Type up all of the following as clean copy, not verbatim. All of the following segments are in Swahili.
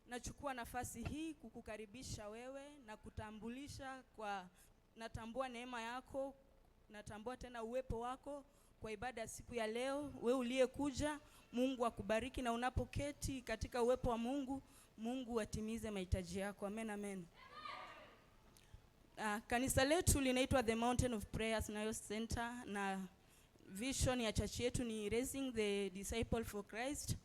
Nachukua nafasi hii kukukaribisha wewe na kutambulisha natambua neema yako, natambua tena uwepo wako kwa ibada ya siku ya leo. Wewe uliyekuja, Mungu akubariki, na unapoketi katika uwepo wa Mungu, Mungu atimize mahitaji yako. Amen, amen. Kanisa letu linaitwa The Mountain of Prayers Nayo Center, na vision ya church yetu ni Raising the Disciple for Christ,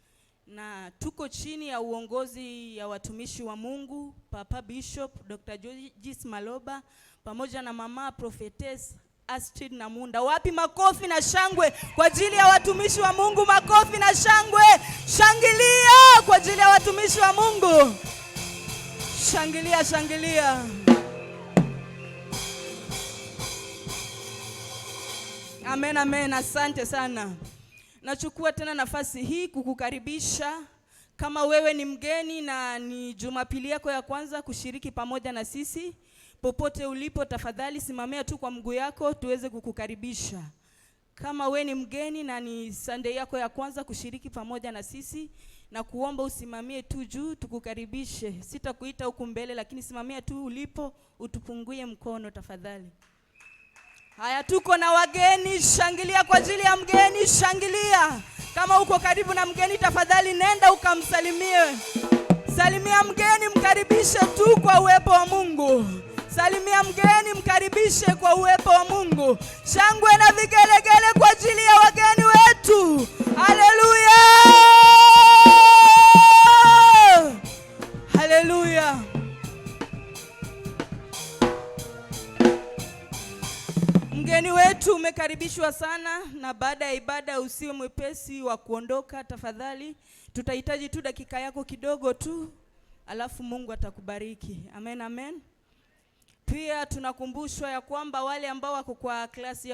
na tuko chini ya uongozi ya watumishi wa Mungu, Papa Bishop Dr. Georges Maloba pamoja na Mama Prophetess Astrid Namunda. Wapi makofi na shangwe kwa ajili ya watumishi wa Mungu? Makofi na shangwe. Shangilia kwa ajili ya watumishi wa Mungu. Shangilia, shangilia. Amen, amen. Asante sana. Nachukua tena nafasi hii kukukaribisha. Kama wewe ni mgeni na ni Jumapili yako ya kwanza kushiriki pamoja na sisi, popote ulipo, tafadhali simamia tu kwa mguu yako tuweze kukukaribisha. Kama wewe ni mgeni na ni Sunday yako ya kwanza kushiriki pamoja na sisi, na kuomba usimamie tu juu tukukaribishe. Sitakuita huku mbele, lakini simamia tu ulipo, utupungie mkono tafadhali. Haya, tuko na wageni. Shangilia kwa ajili ya mgeni, shangilia. Kama uko karibu na mgeni, tafadhali nenda ukamsalimie. Salimia mgeni, mkaribishe tu kwa uwepo wa Mungu. Salimia mgeni, mkaribishe kwa uwepo wa Mungu. Shangwe na vigelegele kwa ajili ya wageni wetu. Haleluya! Haleluya! Mgeni wetu umekaribishwa sana, na baada ya ibada usiwe mwepesi wa kuondoka tafadhali. Tutahitaji tu dakika yako kidogo tu, alafu Mungu atakubariki. Amen, amen. Pia tunakumbushwa ya kwamba wale ambao wako kwa klasi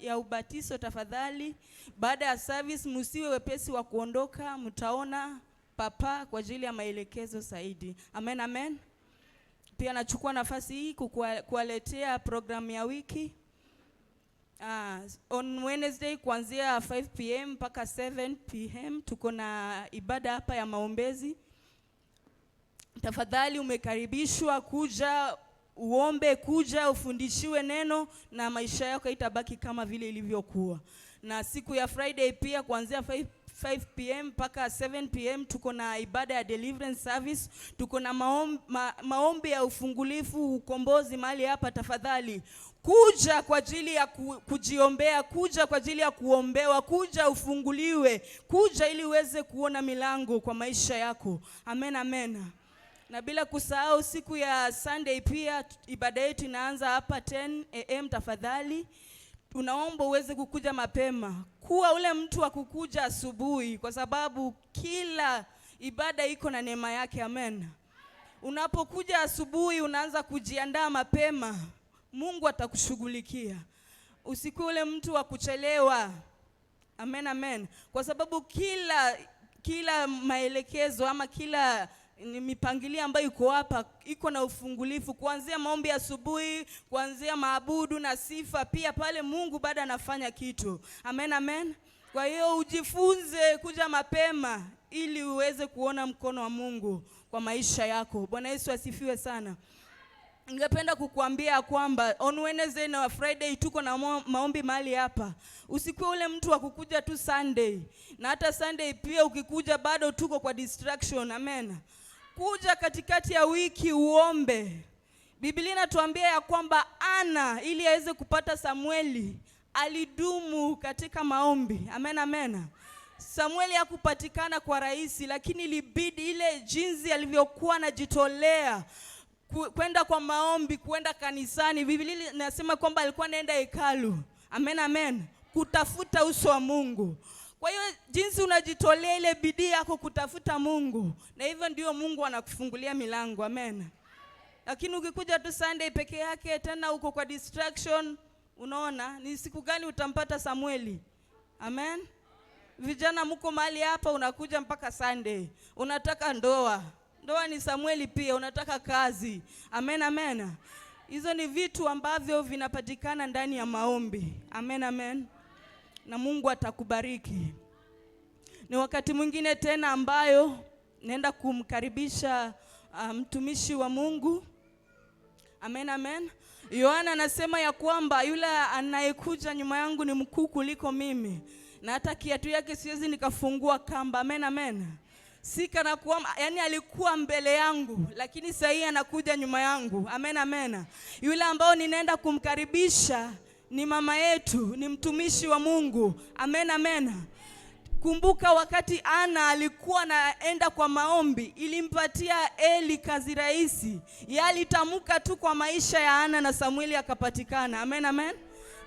ya ubatizo, tafadhali baada ya service msiwe wepesi wa kuondoka, mtaona papa kwa ajili ya maelekezo zaidi. Amen, amen. Pia nachukua nafasi hii kuwaletea programu ya wiki. On Wednesday kuanzia 5 p.m. mpaka 7 p.m. tuko na ibada hapa ya maombezi. Tafadhali umekaribishwa kuja uombe, kuja ufundishiwe neno, na maisha yako itabaki kama vile ilivyokuwa. Na siku ya Friday pia kuanzia 5 p.m. mpaka 7 p.m. tuko na ibada ya deliverance service. Tuko na maombi ya ufungulifu, ukombozi mahali hapa. Tafadhali kuja kwa ajili ya kujiombea, kuja kwa ajili ya kuombewa, kuja ufunguliwe, kuja ili uweze kuona milango kwa maisha yako. Amen, amen. Na bila kusahau siku ya Sunday pia ibada yetu inaanza hapa 10 a.m. Tafadhali tunaomba uweze kukuja mapema. Kuwa ule mtu wa kukuja asubuhi, kwa sababu kila ibada iko na neema yake. Amen. Unapokuja asubuhi, unaanza kujiandaa mapema, Mungu atakushughulikia. Usikuwe ule mtu wa kuchelewa. Amen, amen. Kwa sababu kila maelekezo ama kila mipangilio ambayo iko hapa iko na ufungulifu, kuanzia maombi asubuhi, kuanzia maabudu na sifa, pia pale Mungu bado anafanya kitu. Amen, amen. Kwa hiyo ujifunze kuja mapema ili uweze kuona mkono wa Mungu kwa maisha yako. Bwana Yesu asifiwe sana. ningependa kukuambia kwamba on Wednesday na Friday tuko na maombi mahali hapa. Usikuwe ule mtu wa kukuja tu Sunday. Na hata Sunday pia ukikuja bado tuko kwa distraction. Amen. Kuja katikati ya wiki uombe. Biblia inatuambia ya kwamba Ana ili aweze kupata Samueli alidumu katika maombi. Amen, amen. Samueli hakupatikana kwa rahisi, lakini ilibidi ile jinsi alivyokuwa anajitolea kwenda kwa maombi, kwenda kanisani. Biblia inasema kwamba alikuwa anaenda hekalu. Amen, amen. Kutafuta uso wa Mungu. Kwa hiyo jinsi unajitolea ile bidii yako kutafuta Mungu, na hivyo ndio Mungu anakufungulia milango. Amen. Lakini ukikuja tu Sunday peke yake tena uko kwa distraction, unaona ni siku gani utampata Samueli? Amen. Vijana mko mahali hapa unakuja mpaka Sunday. Unataka ndoa. Ndoa ni Samueli pia, unataka kazi. Amen, amen. Hizo ni vitu ambavyo vinapatikana ndani ya maombi. Amen, amen. Na Mungu atakubariki. Ni wakati mwingine tena ambayo naenda kumkaribisha mtumishi wa Mungu. Amen, amen. Yohana anasema ya kwamba yule anayekuja nyuma yangu ni mkuu kuliko mimi, na hata kiatu yake siwezi nikafungua kamba. Amen, amen. Sika na kuwa, yani alikuwa mbele yangu, lakini sasa anakuja nyuma yangu. Amen, amen. Yule ambao ninaenda kumkaribisha ni mama yetu, ni mtumishi wa Mungu. Amen, amen. Kumbuka wakati Ana alikuwa anaenda kwa maombi, ilimpatia Eli kazi rahisi. Yeye alitamka tu kwa maisha ya Ana na Samueli akapatikana. Amen, amen.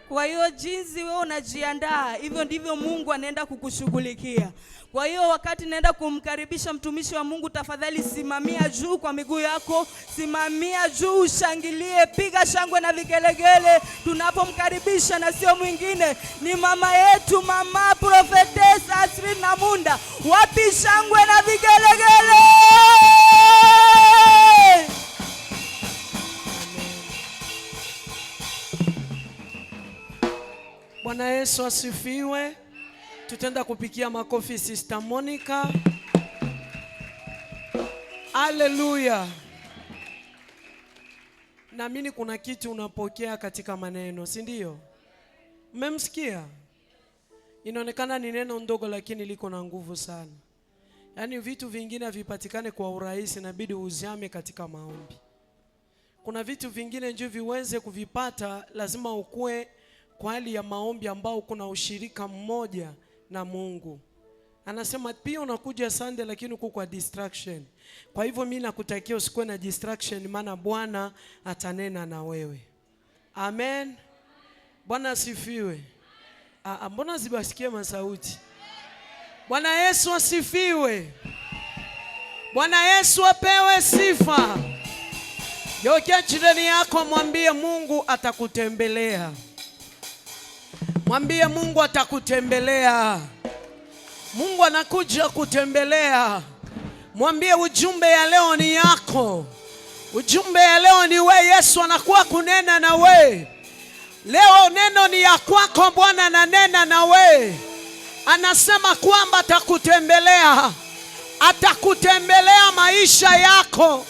Kwa hiyo jinsi wewe unajiandaa, hivyo ndivyo Mungu anaenda kukushughulikia. Kwa hiyo wakati naenda kumkaribisha mtumishi wa Mungu, tafadhali simamia juu kwa miguu yako, simamia juu, ushangilie, piga shangwe na vigelegele tunapomkaribisha, na sio mwingine ni mama yetu, mama Prophetess Asri Namunda. Wapi shangwe na vigelegele? Bwana Yesu asifiwe. Tutenda kupikia makofi Sister Monica. Hallelujah. Naamini kuna kitu unapokea katika maneno, si ndio? Mmemsikia? Inaonekana ni neno ndogo lakini liko na nguvu sana. Yaani vitu vingine vipatikane kwa urahisi, inabidi uzame katika maombi. Kuna vitu vingine nje viweze kuvipata, lazima ukue kwa hali ya maombi ambao kuna ushirika mmoja na Mungu. Anasema pia unakuja Sunday lakini uko kwa distraction. Kwa hivyo mimi nakutakia usikuwe na distraction, maana Bwana atanena na wewe. Amen. Bwana asifiwe. Mbona zibasikie masauti? Bwana Yesu asifiwe. Bwana Yesu apewe sifa. Geukia jirani yako, mwambie Mungu atakutembelea. Mwambie Mungu atakutembelea. Mungu anakuja kutembelea. Mwambie ujumbe ya leo ni yako. Ujumbe ya leo ni we, Yesu anakuwa kunena na we. Leo neno ni ya kwako, Bwana ananena na we. Anasema kwamba atakutembelea. Atakutembelea maisha yako.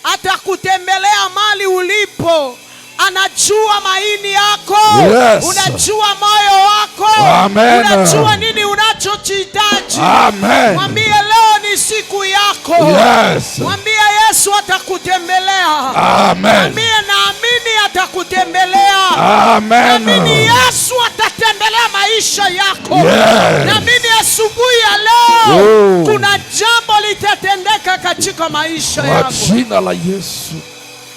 Atakutembelea mali ulipo. Anajua maini yako. Yes. Unajua moyo wako. Amen. Unajua nini unachohitaji. Amen. Mwambie leo ni siku yako. Yes. Mwambie Yesu atakutembelea. Amen. Mwambie naamini atakutembelea. Amen. Naamini Yesu atatembelea maisha yako. Yes. Naamini asubuhi ya leo kuna jambo litatendeka katika maisha yako. Kwa jina la Yesu.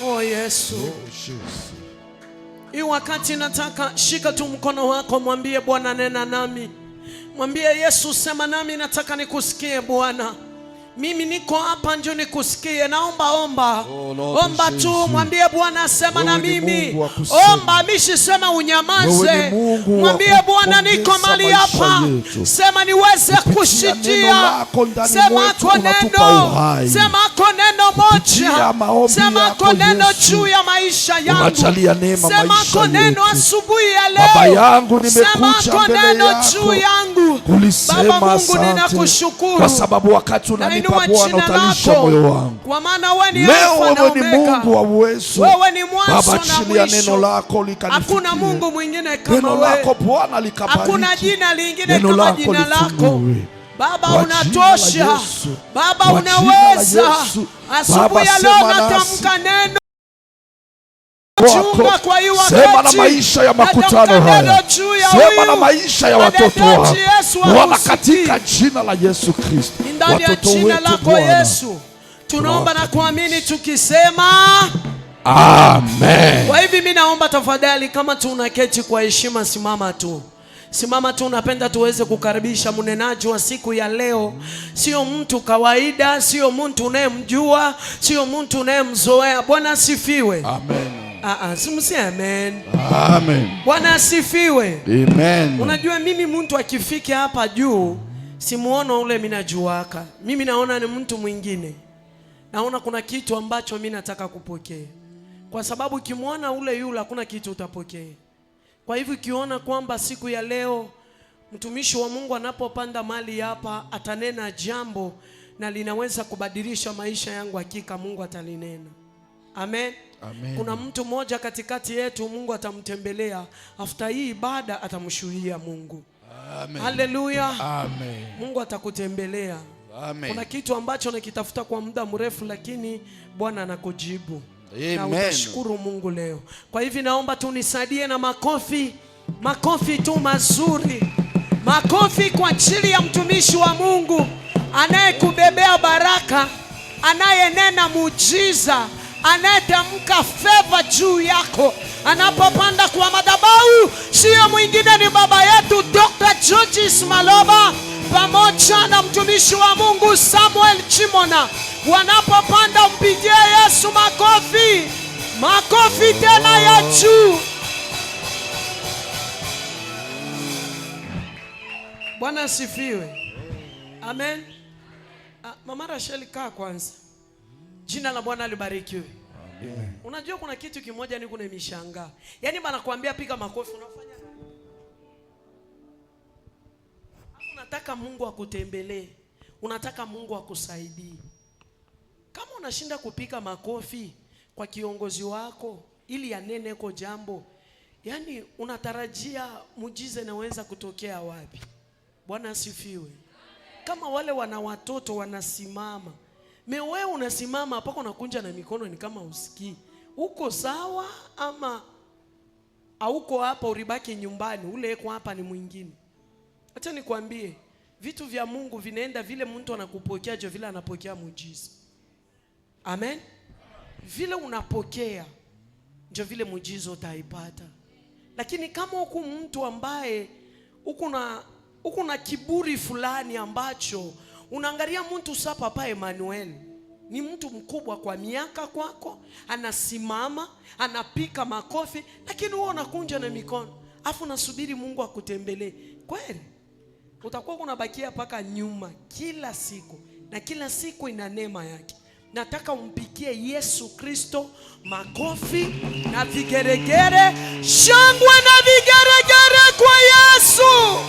Oh Yesu. Hii wakati nataka shika tu mkono wako, mwambie Bwana nena nami. Mwambie Yesu sema nami, nataka nikusikie Bwana. Mimi niko hapa njoo nikusikie. Naomba omba tu, mwambie Bwana sema na mimi. Omba mishi sema unyamaze. Mwambie Bwana niko mali hapa. Sema niweze kushikia. Sema kwa neno. Sema kwa neno moja. Sema kwa neno juu ya maisha yangu. Sema kwa neno asubuhi ya leo. Sema kwa neno juu yangu. Baba Mungu, ninakushukuru kwa sababu wakati unanipa Bwana utalisha moyo wangu. Kwa maana wewe ni leo Alfa na wewe ni Omega. Mungu wa uwezo. Wewe ni mwanzo Baba, na chini ya mwisho. neno lako likanifikie. Hakuna Mungu mwingine kama neno wewe. lako Bwana likabariki. Hakuna jina lingine neno kama lako jina lako. lifungue. Baba Kwa unatosha. jina la Yesu. Baba Kwa jina la unaweza. Yesu. Asubuhi Baba, ya leo sema nasi. natamka neno Wako. Sema na maisha ya makutano haya. Sema na maisha ya watoto wako Bwana, katika jina la Yesu Kristo. ndani ya jina lako Yesu tunaomba na kuamini tukisema amen. Kwa hivi mimi naomba tafadhali, kama tunaketi kwa heshima, simama tu. Simama tu, napenda tuweze kukaribisha mnenaji wa siku ya leo. Sio mtu kawaida, sio mtu unayemjua, sio mtu unayemzoea. Bwana asifiwe. Amen. Simsi amen. Amen. Bwana asifiwe. Amen. Unajua mimi mtu akifika hapa juu simuona ule mimi najuaka. Mimi naona ni mtu mwingine. Naona kuna kitu ambacho mimi nataka kupokea. Kwa sababu ukimwona ule yule hakuna kitu utapokea. Kwa hivyo ukiona kwamba siku ya leo mtumishi wa Mungu anapopanda mali hapa atanena jambo na linaweza kubadilisha maisha yangu, hakika Mungu atalinena. Amen. Amen. Kuna mtu mmoja katikati yetu Mungu atamtembelea. After hii ibada atamshuhudia Mungu. Amen. Haleluya. Amen. Mungu atakutembelea. Amen. Kuna kitu ambacho nakitafuta kwa muda mrefu, lakini Bwana anakujibu. Amen. Na utashukuru Mungu leo. Kwa hivi naomba tu nisaidie na makofi. Makofi tu mazuri. Makofi kwa ajili ya mtumishi wa Mungu anayekubebea baraka, anayenena muujiza, anayetamka favor juu yako anapopanda kwa madhabahu. Sio mwingine, ni baba yetu Dr. George Maloba pamoja na mtumishi wa Mungu Samuel Chimona. Wanapopanda mpigie Yesu makofi. Makofi tena ya juu. Bwana asifiwe. Amen. Mama Rachel, kaa kwanza. Jina la Bwana libarikiwe. Amen. Unajua kuna kitu kimoja ni kuna mishangaa. Yaani banakuambia piga makofi unafanya nini? Unataka Mungu akutembelee. Unataka Mungu akusaidie. Kama unashinda kupiga makofi kwa kiongozi wako ili anene kwa jambo, yani unatarajia muujiza inaweza kutokea wapi? Bwana asifiwe. Kama wale wana watoto wanasimama, wewe unasimama hapo unakunja na mikono, ni kama usikii. Uko sawa ama hauko? Hapa uribaki nyumbani, ule eko hapa ni mwingine. Acha nikwambie, vitu vya Mungu vinaenda vile mtu anakupokea jo vile anapokea muujiza. Amen. Vile unapokea ndio vile muujiza utaipata. Lakini kama uko mtu ambaye uko na kiburi fulani ambacho unaangalia mtu sasa, Papa Emmanuel ni mtu mkubwa kwa miaka kwako, anasimama, anapika makofi, lakini wewe unakunja na mikono, afu unasubiri Mungu akutembelee. Kweli utakuwa unabakia paka nyuma kila siku, na kila siku ina neema yake. Nataka umpikie Yesu Kristo makofi na vigeregere, shangwe na vigeregere kwa Yesu.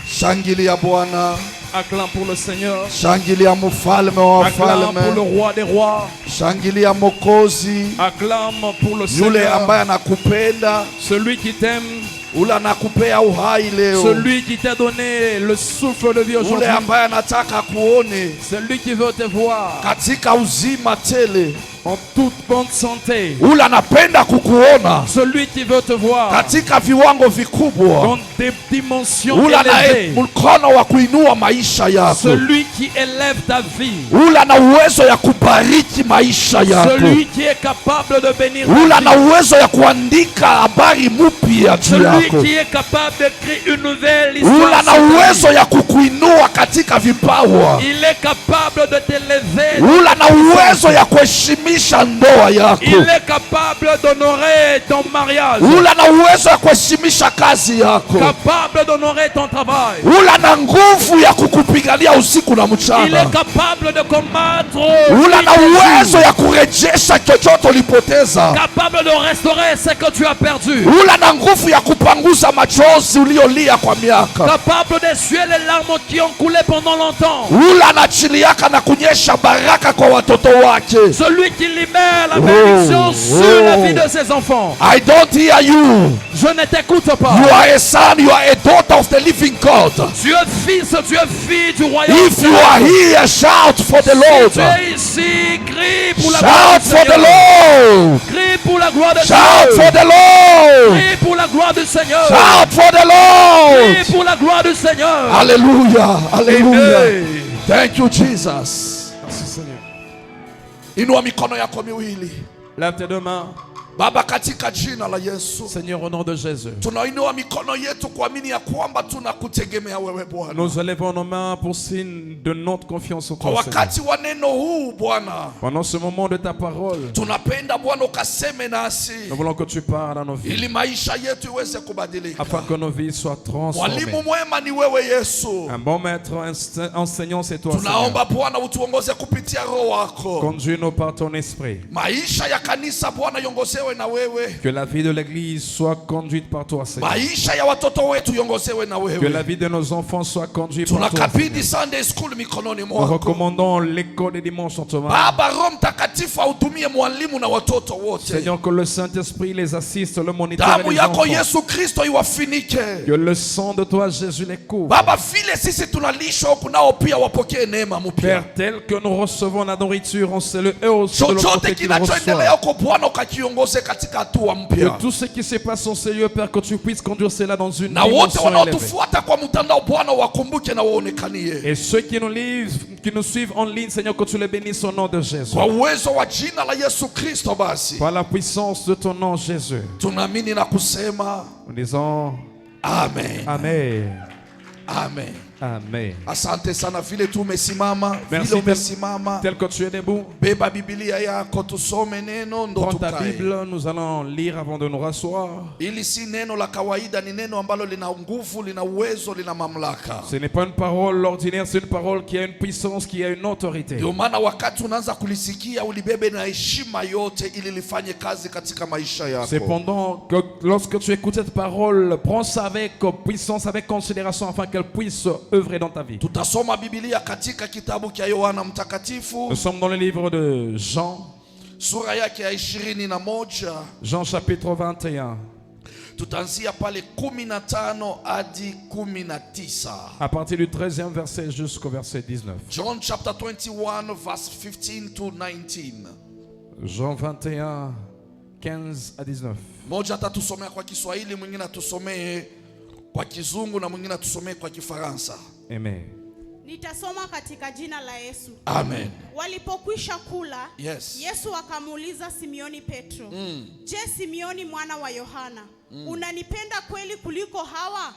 Shangilia Bwana. Acclame pour le Seigneur. Shangilia mfalme wa wafalme. Acclame pour le roi des rois. Shangilia Mwokozi. Acclame pour le Seigneur. Yule ambaye anakupenda. Celui qui t'aime. Ule anakupea uhai leo. Celui qui t'a donné le souffle de vie aujourd'hui. Ule ambaye anataka kuone. Celui qui veut te voir katika uzima tele, en toute bonne santé. Ule anapenda kukuona. Celui qui veut te voir katika viwango vikubwa. dans des dimensions Ule élevées. mkono wa kuinua maisha yako. Celui qui élève ta vie. Ule ana uwezo ya kubariki maisha yako. Celui qui est capable de bénir. Ule ana uwezo ya kuandika habari mpya juu yako. Celui qui est capable d'écrire une nouvelle histoire. Ule ana uwezo ya kukuinua katika vipawa. Il est capable de t'élever. Ule ana uwezo ya kuheshimisha kuheshimisha ndoa yako. Il est capable d'honorer ton mariage. Ula na uwezo ya kuheshimisha kazi yako. Capable d'honorer ton travail. Ula na nguvu ya kukupigania usiku na Il mchana. est capable de combattre. Ula na uwezo ya kurejesha chochote ulipoteza. Capable de restaurer ce que tu as perdu. Ula na nguvu ya kupanguza machozi uliolia kwa miaka. Capable d'essuyer les larmes qui ont coulé pendant longtemps. Ula na chili yaka na kunyesha baraka kwa watoto wake. Celui qui libère la bénédiction sur la vie de ses enfants. I don't hear you. Je ne t'écoute pas. You are a son, you are a daughter of the living God. Tu es fils, tu es fille du royaume. If you are here, shout for the Si Lord. tu es ici, crie pour la gloire Shout du for the Seigneur. Lord. Crie pour la gloire de Shout for Dieu. the Lord. Crie pour la gloire du Seigneur. Shout for the Lord. Crie pour la gloire du Seigneur. Hallelujah. Hallelujah. Amen. Thank you, Jesus. Merci Seigneur. Inua mikono yako miwili. Lève tes deux mains. Baba, katika jina la Yesu, Seigneur, au nom de Jésus. tunainua mikono yetu kuamini ya kwamba tunakutegemea wewe Bwana. Nous élevons nos mains pour signe de notre confiance en Kwa toi, Seigneur. wakati wa neno huu Bwana, Pendant ce moment de ta parole, tunapenda Bwana ukaseme nasi nous voulons que tu parles à nos vies, ili maisha yetu iweze kubadilika. afin que nos vies soient transformées. Mwalimu mwema ni wewe Yesu. Un bon maître enseignant, c'est toi, Tunaomba Seigneur. Bwana utuongoze kupitia roho wako. Conduis-nous par ton esprit. Maisha ya kanisa Bwana yongozewe na wewe. Que la vie de l'église soit conduite par toi, Seigneur. Maisha ya watoto wetu yongozewe na Que la wewe. vie de nos enfants soit conduite par toi, Tunakabidhi Seigneur. Sunday School mikononi Nous mwako. recommandons l'école des dimanches en toi. Baba, Roho Mtakatifu ahudumie mwalimu na watoto wote. Seigneur, que le Saint-Esprit les assiste, le moniteur et Damu les yako enfants. Yesu Kristo iwafinike. Que le sang de toi, Jésus, les couvre. Baba, vile sisi tunalishwa huku nao pia wapokee neema mpya. Père, tel que nous recevons la nourriture, on sait le eux aussi de l'autre Chochote côté qui le kinachoendelea reçoit. huko Bwana ukakiongoze katika hatua Que mpya. tout ce qui se passe en ce lieu, Père, que tu puisses conduire cela dans une Na wote dimension élevée. wanaotufuata kwa mtandao Bwana wakumbuke na waonekanie. Et ceux qui nous suivent en ligne, Seigneur, que tu les bénisses au nom de Jésus. Kwa uwezo wa jina la Yesu Kristo basi. Par la puissance de ton nom, Jésus. Tunaamini na kusema Nous disons amen. Amen. Amen. Amen. Asante sana vile tu umesimama, Merci vile umesimama. Tel que tu es debout, Beba Biblia yako tusome neno ndo prends ta tukae. Bible, nous allons lire avant de nous rasseoir. Ili si neno la kawaida, ni neno ambalo lina nguvu, lina uwezo, lina mamlaka. Ce n'est pas une parole ordinaire, c'est une parole qui a une puissance, qui a une autorité. Ndio maana wakati unaanza kulisikia ulibebe na heshima yote ili lifanye kazi katika maisha yako. Cependant, que lorsque tu écoutes cette parole, prends ça avec puissance, avec considération, afin qu'elle puisse œuvrer dans ta vie. Tutasoma Biblia katika kitabu cha Yohana Mtakatifu, Nous sommes dans le livre de Jean, sura yake ya 21. Jean chapitre 21, Tutaanzia pale 15 hadi 19. à partir du 13e verset jusqu'au verset 19. John chapter 21 verse 15 to 19. Jean 21, 15 à 19. Moja atatusomea kwa Kiswahili, mwingine atusomee kwa Kizungu na mwingine atusomee kwa Kifaransa. Amen. Nitasoma katika jina la Yesu. Amen. Walipokwisha kula, Yes. Yesu akamuuliza Simioni Petro, Je, Simioni mwana wa Yohana, unanipenda kweli kuliko hawa?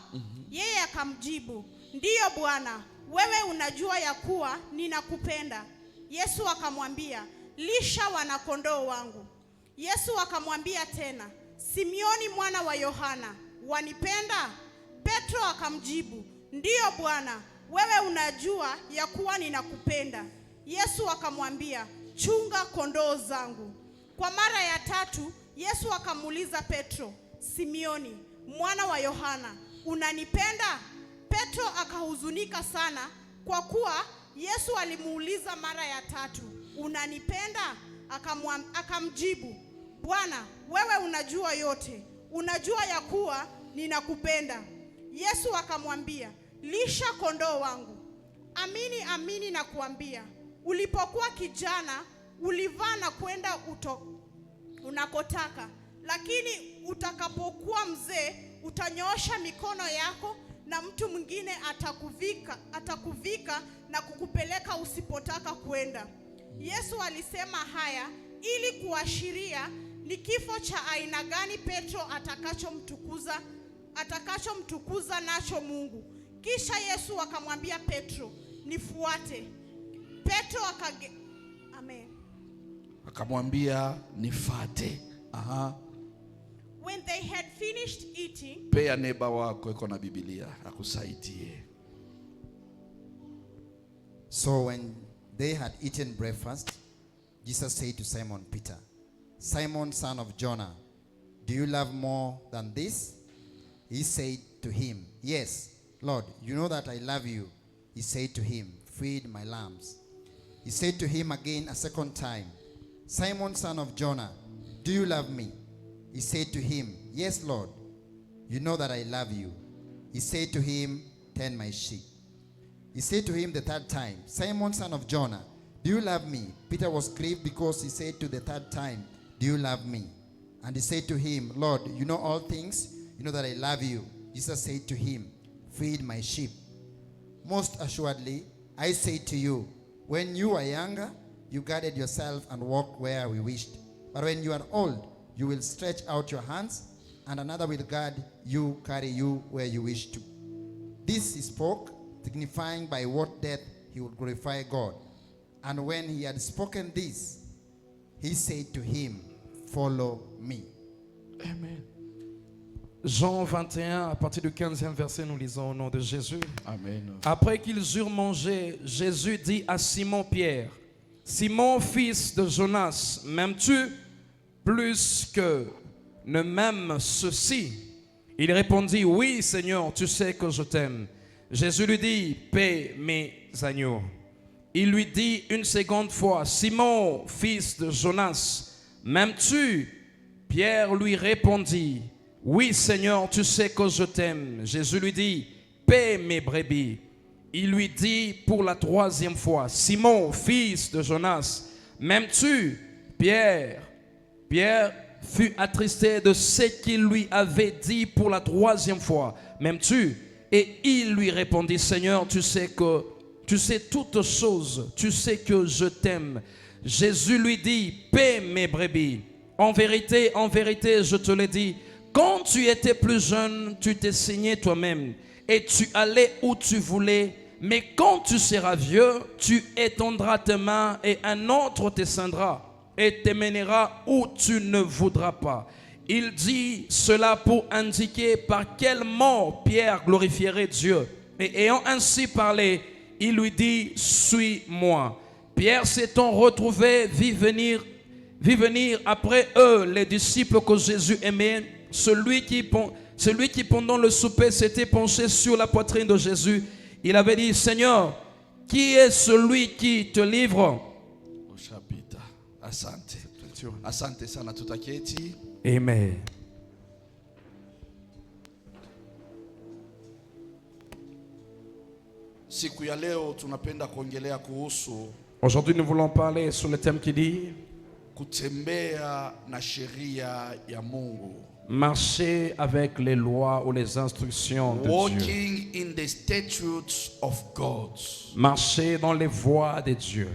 Yeye akamjibu, Ndiyo Bwana, wewe unajua ya kuwa ninakupenda. Yesu akamwambia, Lisha wanakondoo wangu. Yesu akamwambia tena, Simioni mwana wa Yohana, wanipenda? Petro akamjibu, Ndiyo Bwana, wewe unajua ya kuwa ninakupenda. Yesu akamwambia, chunga kondoo zangu. Kwa mara ya tatu, Yesu akamuuliza Petro, Simioni, mwana wa Yohana, unanipenda? Petro akahuzunika sana kwa kuwa Yesu alimuuliza mara ya tatu, unanipenda? Akamjibu, Bwana, wewe unajua yote. Unajua ya kuwa ninakupenda. Yesu akamwambia, lisha kondoo wangu. Amini, amini nakuambia, ulipokuwa kijana ulivaa na kwenda unakotaka, lakini utakapokuwa mzee utanyoosha mikono yako na mtu mwingine atakuvika na kukupeleka usipotaka kwenda. Yesu alisema haya ili kuashiria ni kifo cha aina gani Petro atakachomtukuza nacho Mungu. Kisha Yesu akamwambia Petro, nifuate. Petro Amen. akamwambia nifate. When they had finished eating, Pea neba wako iko na Biblia akusaidie. So when they had eaten breakfast, Jesus said to Simon Peter, Simon, son of Jonah, do you love more than this? He said to him, yes, Lord, you know that I love you. He said to him, feed my lambs. He said to him again a second time, Simon, son of Jonah, do you love me? He said to him, yes, Lord, you know that I love you. He said to him, tend my sheep. He said to him the third time, Simon, son of Jonah, do you love me? Peter was grieved because he said to the third time, do you love me? And he said to him, Lord, you know all things. You know that I love you. Jesus said to him, feed my sheep. Most assuredly, I say to you, when you were younger, you guarded yourself and walked where we wished. But when you are old, you will stretch out your hands, and another will guard you, carry you where you wish to. This he spoke, signifying by what death he would glorify God. And when he had spoken this, he said to him, follow me. Amen. Jean 21, à partir du 15e verset, nous lisons au nom de Jésus. Amen. Après qu'ils eurent mangé, Jésus dit à Simon-Pierre, Simon, fils de Jonas, m'aimes-tu plus que ne m'aime ceci? Il répondit, oui, Seigneur, tu sais que je t'aime. Jésus lui dit, paie mes agneaux. Il lui dit une seconde fois, Simon, fils de Jonas, m'aimes-tu? Pierre lui répondit, oui, Seigneur, tu sais que je t'aime. Jésus lui dit, paie mes brebis. Il lui dit pour la troisième fois, Simon, fils de Jonas, m'aimes-tu? Pierre fut attristé de ce qu'il lui avait dit pour la troisième fois, m'aimes-tu? Et il lui répondit, Seigneur, tu sais toutes choses, tu sais que je t'aime. Jésus lui dit, paie mes brebis. En vérité, je te le dis, quand tu étais plus jeune, tu t'es saigné toi-même et tu allais où tu voulais. Mais quand tu seras vieux, tu étendras tes mains et un autre te ceindra et te mènera où tu ne voudras pas. Il dit cela pour indiquer par quel mot Pierre glorifierait Dieu. Et ayant ainsi parlé, il lui dit, suis-moi. Pierre s'étant retrouvé, vit venir après eux les disciples que Jésus aimait, celui qui pendant le souper s'était penché sur la poitrine de Jésus. Il avait dit, Seigneur, qui est celui qui te livre? Ushapita. Asante. Asante sana, tutaketi. Amen. Siku ya leo tunapenda kuongelea kuhusu Aujourd'hui, nous voulons parler sur le thème qui dit kutembea na sheria ya Mungu. marcher avec les lois ou les instructions de Dieu. Walking in the statutes of God. Marcher dans les voies de Dieu.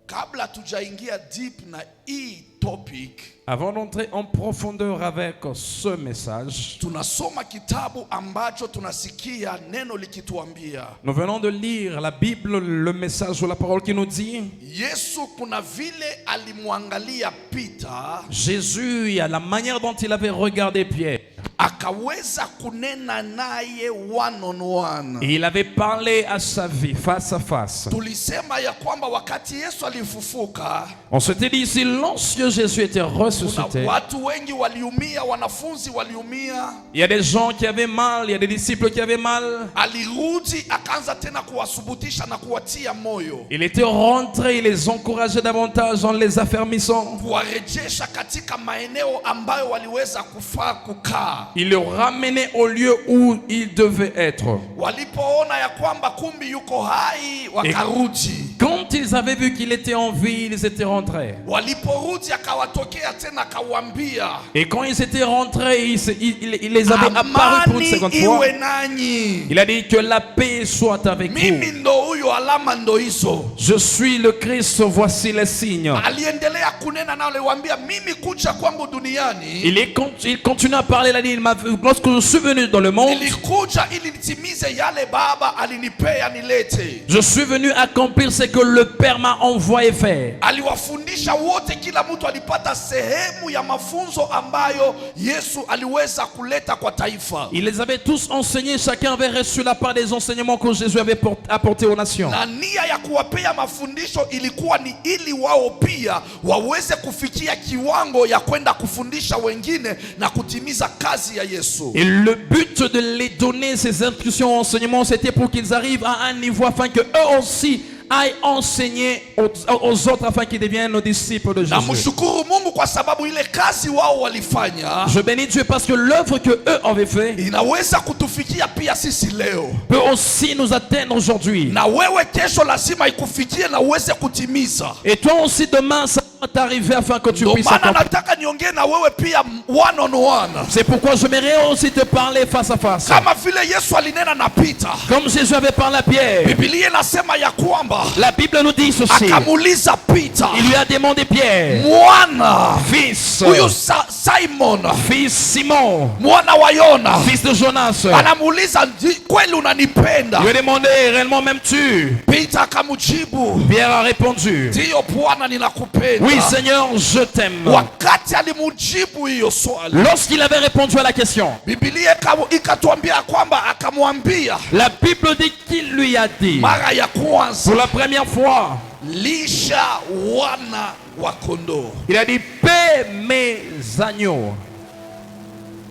Kabla tujaingia deep na hii topic, Avant d'entrer en profondeur avec ce message, tunasoma kitabu ambacho tunasikia neno likituambia nous venons de lire la Bible, le message ou la parole qui nous dit Yesu kuna vile alimwangalia Peter, Jésus, à la manière dont il avait regardé Pierre, akaweza kunena naye one on one. il avait parlé à sa vie face à face. Tulisema ya kwamba wakati Yesu alifufuka, On s'était dit ici, lorsque Jésus était ressuscité, kuna watu wengi waliumia, wanafunzi waliumia. il y a des gens qui avaient mal, il y a des disciples qui avaient mal. Alirudi akaanza tena kuwasubutisha na kuwatia moyo, Il était rentré, il les encourageait davantage en les affermissant. kuwarejesha katika maeneo ambayo waliweza kufaa kukaa. Il le ramenait au lieu où il devait être. Walipoona ya kwamba kumbi yuko hai, wakarudi. Quand ils avaient vu qu'il était en vie, ils étaient rentrés. Waliporudi akawatokea tena akawaambia, Et quand ils étaient rentrés, il les avait apparus pour une amani seconde fois. iwe nanyi. Il a dit que la paix soit avec Mimi vous. ndo huyo, alama ndo hizo. Je suis le Christ, voici les signes. Aliendelea kunena nao, aliwaambia mimi kuja kwangu duniani Il continue à parler, il a dit, lorsque je suis venu dans le monde, nilikuja ili nitimize yale Baba alinipea nilete. je suis venu accomplir ce que le Père m'a envoyé faire. Aliwafundisha wote, kila mtu alipata sehemu ya mafunzo ambayo Yesu aliweza kuleta kwa taifa. Il les avait tous enseignés, chacun avait reçu la part des enseignements que Jésus avait apportés aux nations. Na nia ya kuwapea mafundisho ilikuwa ni ili wao pia waweze kufikia kiwango ya kwenda kufundisha wengine na kutimiza kazi ya Yesu. Et le but de les donner ces instructions, enseignements, c'était pour qu'ils arrivent à un niveau afin que eux aussi aillent enseigner aux autres afin qu'ils deviennent nos disciples de Na Jésus. mshukuru Mungu kwa sababu ile kazi wao walifanya Je bénis Dieu parce que l'œuvre que eux avaient fait inaweza kutufikia pia sisi leo. peut aussi nous atteindre aujourd'hui. Na wewe kesho lazima ikufikie na uweze kutimiza. Et toi aussi demain ça va t'arriver afin que tu Ndio puisses maana accomplir. nataka niongee na wewe pia one on one. C'est pourquoi j'aimerais aussi te parler face à face. Kama vile Yesu alinena na Peter. Comme Jésus avait parlé à Pierre, Biblia inasema ya kwamba la Bible nous dit ceci. akamuuliza Peter, Il lui a demandé, Pierre, mwana fils, huyu Simon, fils Simon, mwana wa Yona, fils de Jonas, anamuuliza kweli unanipenda? il lui a demandé, réellement m'aimes-tu? Peter akamjibu, Pierre a répondu, ndiyo Bwana, ninakupenda. oui Seigneur, je t'aime. Wakati alimjibu hiyo swali, Lorsqu'il avait répondu à la question, Biblia ikatuambia kwamba akamwambia la Bible dit qu'il lui a dit, mara ya kwanza, pour la première fois, lisha wana wa kondoo. il a dit, paie mes agneaux.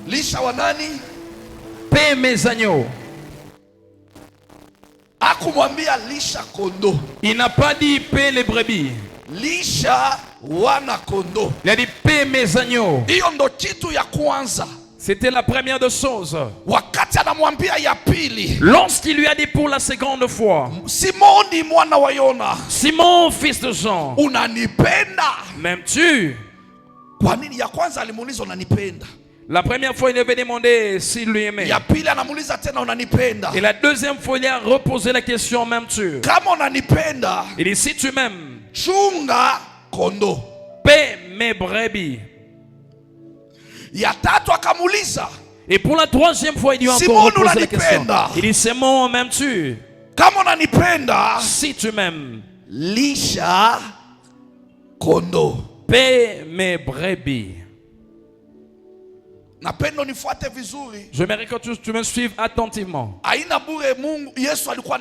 Lisha wa nani? Paie mes agneaux. Hakumwambia lisha kondoo, Il n'a pas dit paie les brebis. lisha wana kondoo. Il a dit paie mes agneaux. Hiyo ndo kitu ya kwanza. C'était la première des choses. Wakati anamwambia ya pili, Lorsqu'il lui a dit pour la seconde fois, Simoni mwana wa Yona, Simon, fils de Jean, unanipenda? m'aimes-tu? Kwa nini ya kwanza alimuuliza unanipenda? La première fois, il avait demandé s'il lui aimait. Ya pili anamuuliza tena unanipenda? Et la deuxième fois, il a reposé la question, m'aimes-tu? Kama unanipenda, Il dit, si tu m'aimes, chunga kondoo. paie mes brebis. Ya tatu akamuuliza, Et pour la troisième fois, il lui a Simon, encore reposé la question. unanipenda? Il dit, Simon, m'aimes-tu? kama unanipenda, Si tu m'aimes, lisha kondoo. paie mes brebis. Napenda nifuate vizuri. J'aimerais que tu me suives attentivement. Aina bure Mungu Yesu alikuwa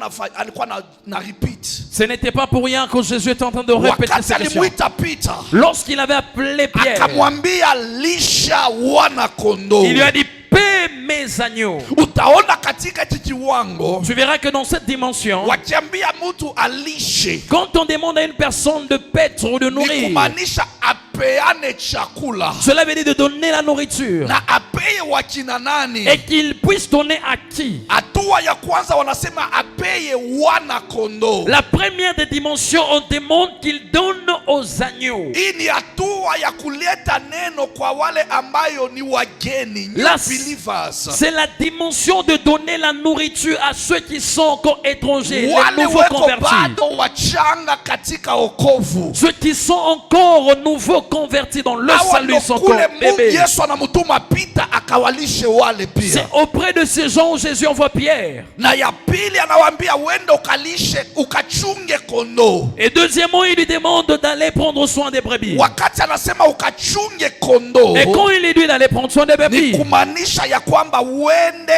na repeat. Ce n'était pas pour rien que Jésus était en train de répéter Wakati cette question. alimuita Peter, Lorsqu'il avait appelé Pierre, akamwambia lisha wana kondoo. il lui a dit, paie mes agneaux. Utaona katika hiki kiwango Tu verras que dans cette dimension, wakiambia mtu alishe quand on demande à une personne de paître ou de ni nourrir, kumaanisha apeane chakula cela veut dire de donner la nourriture. na apeye wakina nani. Et qu'il puisse donner à qui? Hatua ya kwanza wanasema apeye wana kondoo. La première des dimensions, on demande qu'il donne aux agneaux. Hii ni hatua ya kuleta neno kwa wale ambayo ni wageni, new La- believers. C'est la dimension de donner la nourriture à ceux qui sont encore étrangers, les Wale nouveaux weko convertis. bado wachanga katika okovu. Ceux qui sont encore nouveaux convertis dans le Hawa salut ndo sont encore kule Mungu bébés. Yesu anamutuma Peter akawalishe wale pia. C'est auprès de ces gens où Jésus envoie Pierre. Na ya pili anawaambia wende ukalishe ukachunge kondoo. Et deuxièmement, il lui demande d'aller prendre soin des brebis. Wakati anasema ukachunge kondoo, Et quand il lui dit d'aller prendre soin des ni brebis, kumaanisha ya kwamba wende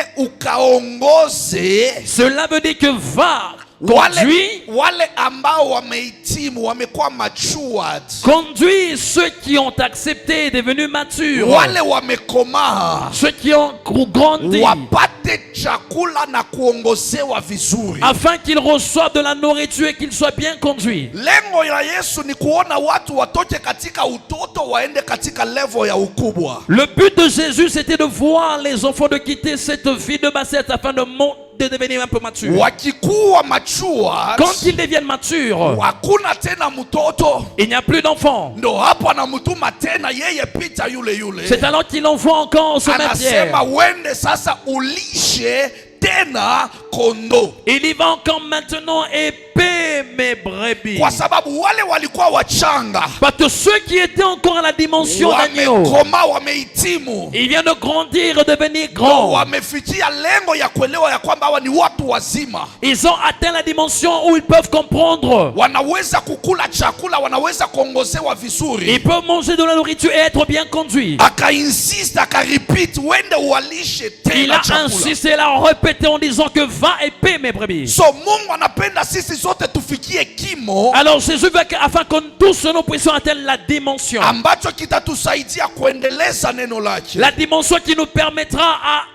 ukaongoze cela veut dire que va, wale, wale ambao wamehitimu, wamekuwa matured, conduis ceux qui ont accepté et devenus matures, wale wamekomaa, ceux qui ont grandi, wapate chakula na kuongozewa vizuri. afin qu'ils reçoivent de la nourriture et qu'ils soient bien conduits. Lengo la Yesu ni kuona watu watoke katika utoto waende katika level ya ukubwa. Le but de Jésus, c'était de voir les enfants de quitter cette vie de bassesse afin de devenir un peu matures. Wakikuwa matured, Quand ils deviennent matures, hakuna tena mtoto, il n'y a plus d'enfants. ndo hapo anamtuma tena yeye Peter yule yule. C'est alors qu'il envoie encore ce même Pierre. Anasema wende sasa ulishe tena kondoo. Il y va encore maintenant et paie mes brebis. Kwa sababu wale walikuwa wachanga, Parce que ceux qui étaient encore à la dimension d'agneau, wamekoma, wamehitimu, ils viennent de grandir et devenir grands. wamefikia lengo ya kuelewa ya kwamba hawa ni watu wazima, Ils ont atteint la dimension où ils peuvent comprendre. wanaweza kukula chakula, wanaweza kuongozewa Ils vizuri. peuvent manger de la nourriture et être bien conduits. Akainsist, akarepeat, wende uwalishe Il tena a chakula. insisté, il a répété en disant que va et paie mes brebis. So Mungu anapenda sisi zote tufikie kimo Alors Jésus veut afin que tous nous puissions atteindre la dimension. ambacho kitatusaidia kuendeleza neno lake. La dimension qui nous permettra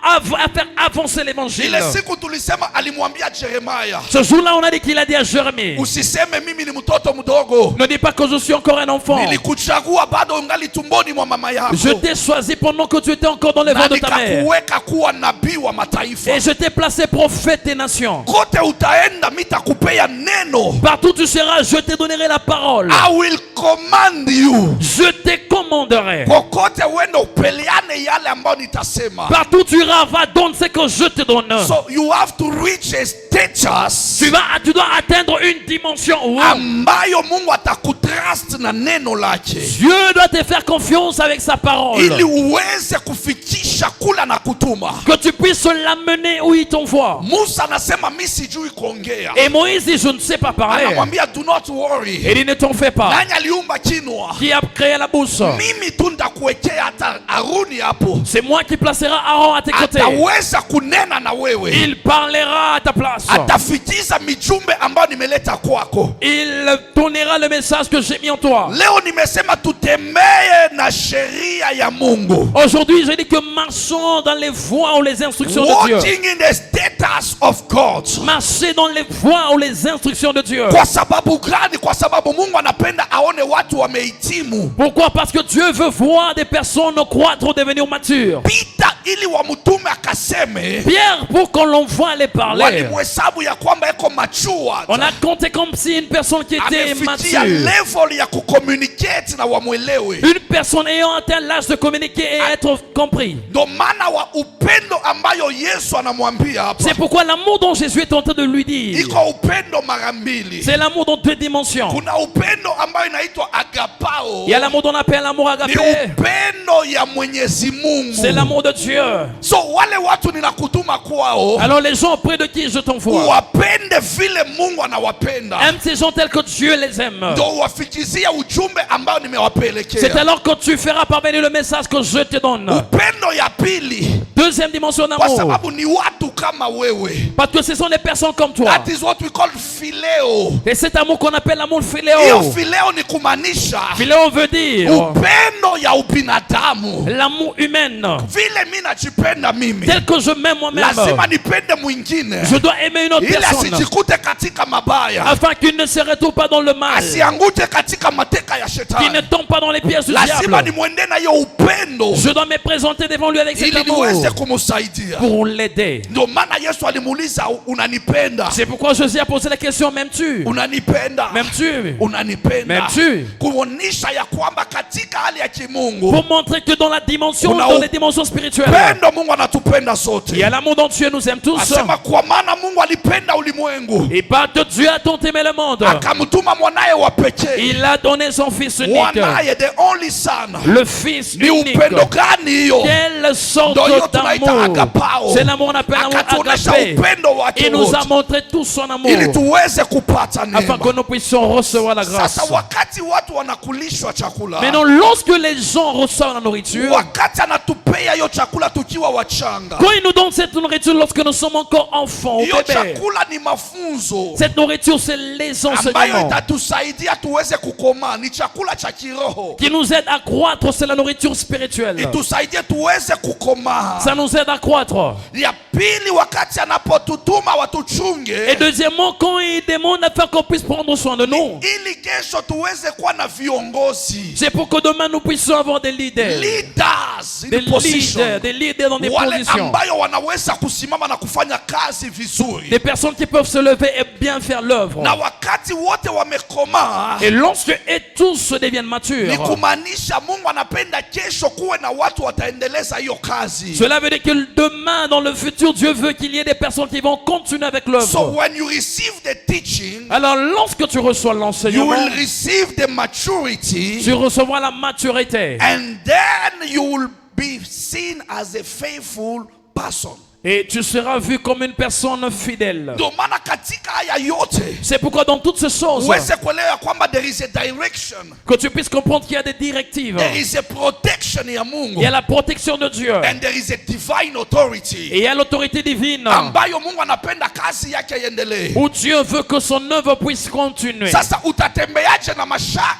à faire avancer l'évangile. Ile siku tulisema, alimwambia Jeremiah, Ce jour-là, on a dit qu'il a dit à Jérémie, usiseme mimi ni mtoto mdogo, ne dis pas que je suis encore un enfant. nilikuchagua bado ungali tumboni mwa mama yako, Je t'ai choisi pendant que tu étais encore dans le na ventre de ta mère. nikakuweka kuwa nabii wa mataifa. Et je t'ai placé prophète des nations. Kote utaenda mitakupea neno. Partout tu seras, je te donnerai la parole. I will command you. Je te commanderai. Kokote uende upeleane yale ambayo nitasema. Partout tu iras, va donner ce que je te donne. So you have to reach a status Tu dois atteindre une dimension où ambayo Mungu atakutrust na neno lake, Dieu doit te faire confiance avec sa parole. ili uweze kufikisha kula na kutuma. Que tu puisses l'amener où il t'envoie. Musa anasema mimi sijui kuongea, Et Moïse dit, je ne sais pas parler. anamwambia do not worry. Il dit, ne t'en fais pas. Nani aliumba kinwa? Qui a créé la bouche? Mimi tu ndakuwekea hata Aruni hapo, C'est moi qui placerai Aaron à tes côtés. ataweza kunena na wewe, Il parlera à ta place. atafikiza mijumbe ambayo nimeleta kwako. Il donnera le message que j'ai mis en toi. Leo nimesema tutembee na sheria ya Mungu, Aujourd'hui, je dis que marchons dans les voies ou les instructions de Dieu. walking in the status of God. Marcher dans les voies ou les instructions de Dieu. Kwa sababu gani? Kwa sababu Mungu anapenda aone watu wamehitimu. Pourquoi? Parce que Dieu veut voir des personnes croître, devenir matures. Pita ili wamtume akaseme, Pierre, pour qu'on l'envoie les parler, walimhesabu ya kwamba eko machua, on a compté comme si une personne qui était amefikia mature, level ya kucommunicate na wamwelewe. une personne ayant atteint l'âge de communiquer et être compris. Ndo maana wa upendo ambayo Yesu anamwambia hapa, C'est pourquoi l'amour dont Jésus est en train de lui dire, iko upendo mara mbili. c'est l'amour dans deux dimensions. Kuna upendo ambayo inaitwa agapao, Il y a l'amour qu'on appelle l'amour ni agapé. upendo ya Mwenyezi Mungu. C'est l'amour de Dieu. So wale watu ninakutuma kwao, Alors les gens auprès de qui je t'envoie, wapende vile Mungu anawapenda, aime ces gens tels que Dieu les aime. ndo wafikizie ujumbe ambao C'est nimewapelekea. alors que tu feras parvenir le message que je te donne. Upendo ya pili, Deuxième dimension kwa d'amour. sababu ni watu kama wewe. Parce que ce sont des personnes comme toi. That is what we call phileo. Et cet amour qu'on appelle l'amour Hiyo philéo. phileo ni kumaanisha Philéo veut dire upendo ya ubinadamu. l'amour humain. Vile mi najipenda mimi, Tel que je m'aime moi-même. lazima nipende mwingine Je dois aimer une autre ili personne. asijikute katika mabaya, Afin qu'il ne se retrouve pas dans le mal. asiangute katika mateka ya Qu'il ne shetani. tombe pas dans les pièges du Lazima diable. nimwende na hiyo upendo Je dois me présenter devant lui avec cet ili amour niweze kumsaidia. pour l'aider. Ndio maana Yesu alimuuliza, unanipenda? C'est pourquoi Jésus a posé la question, m'aimes-tu? Unanipenda? M'aimes-tu? Unanipenda? M'aimes-tu? Kuonyesha ya kwamba katika hali ya kimungu, Pour montrer que dans la dimension, Kuna dans les dimensions spirituelles, pendo Mungu anatupenda sote. il y a l'amour dont Dieu nous aime tous. Asema kwa maana Mungu alipenda ulimwengu Et pas que Dieu a tant aimé le monde. akamtuma mwanaye wa pekee. Il a donné son fils unique. Mwanaye, the only son. Le fils Ni unique. upendo gani hiyo? Quelle sorte Ndio hiyo tunaita d'amour. agapao. C'est l'amour qu'on appelle l'amour Akatuonesha agapé. upendo wake Il nous a wote montré tout son amour ili tuweze kupata afin neema. que nous puissions recevoir la grâce. Sasa wakati watu wanakulishwa chakula, Maintenant, lorsque les gens reçoivent la nourriture, wakati anatupea hiyo chakula tukiwa wachanga, quand ils nous donnent cette nourriture lorsque nous sommes encore enfants ou hiyo bébés, chakula ni mafunzo cette nourriture c'est les ambayo enseignements itatusaidia tuweze kukomaa. Ni chakula cha kiroho, qui nous aident à croître, c'est la nourriture spirituelle. itusaidie tuweze kukomaa. Ça nous aide à croître. Ya pili, wakati anapotutuma Et watuchunge, deuxièmement, quand ils demandent afin qu'on puisse prendre soin de nous, ili kesho tuweze kuwa na viongozi, c'est pour que demain nous puissions avoir des leaders. leaders Des in position, leaders dans des wale positions. ambayo wanaweza kusimama na kufanya kazi vizuri. Des personnes qui peuvent se lever et bien faire l'œuvre. Na wakati wote wamekomaa, Et lorsque et tous deviennent ni matures, kumaanisha Mungu anapenda kesho kuwe na watu wataendeleza hiyo kazi. cela veut dire que demain, dans le futur, l'Écriture, Dieu veut qu'il y ait des personnes qui vont continuer avec So l'œuvre. when you receive the teaching, Alors, lorsque tu reçois you l'enseignement, will receive the maturity, tu recevras la maturité. and then you will be seen as a faithful person. Et tu seras vu comme une personne fidèle. Ndio maana katika haya yote C'est pourquoi dans toutes ces choses, uweze kuelewa kwamba there is a direction, que tu puisses comprendre qu'il y a des directives. there is a protection ya Il Mungu, y a la protection de Dieu. and there is a divine authority Et il y a l'autorité divine. ambayo Mungu anapenda kazi yake iendelee. Où Dieu veut que son œuvre puisse continuer. Sasa utatembeaje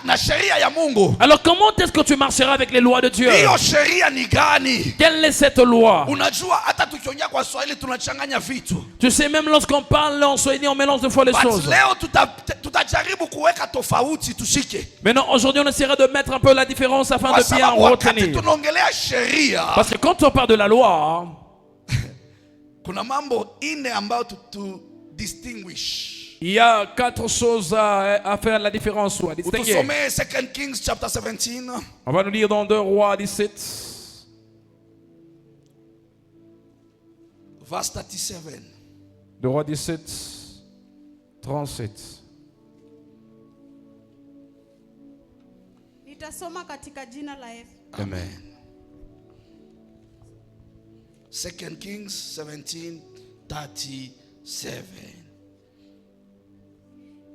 na sheria ya Mungu? Alors comment est-ce que tu marcheras avec les lois de Dieu? Hiyo sheria ni gani? Quelle est cette loi? Unajua hata tukiongea kwa Swahili tunachanganya vitu. Tu sais, même lorsqu'on parle en Swahili, on mélange deux fois les But choses. leo tutajaribu kuweka tofauti tushike. Maintenant, aujourd'hui, on essaiera de mettre un peu la différence afin Kwa de bien sababu wakati retenir. tunaongelea sheria, Parce que quand on parle de la loi, kuna mambo ine ambayo tu distinguish. il y a 4 choses à faire la différence ou à distinguer. Utusomee 2 Kings chapter 17. On va nous lire dans 2 Rois 17, Verse 37. 2 Rois 17, 37. Nitasoma katika jina la Yesu. Amen. 2 Kings 17:37.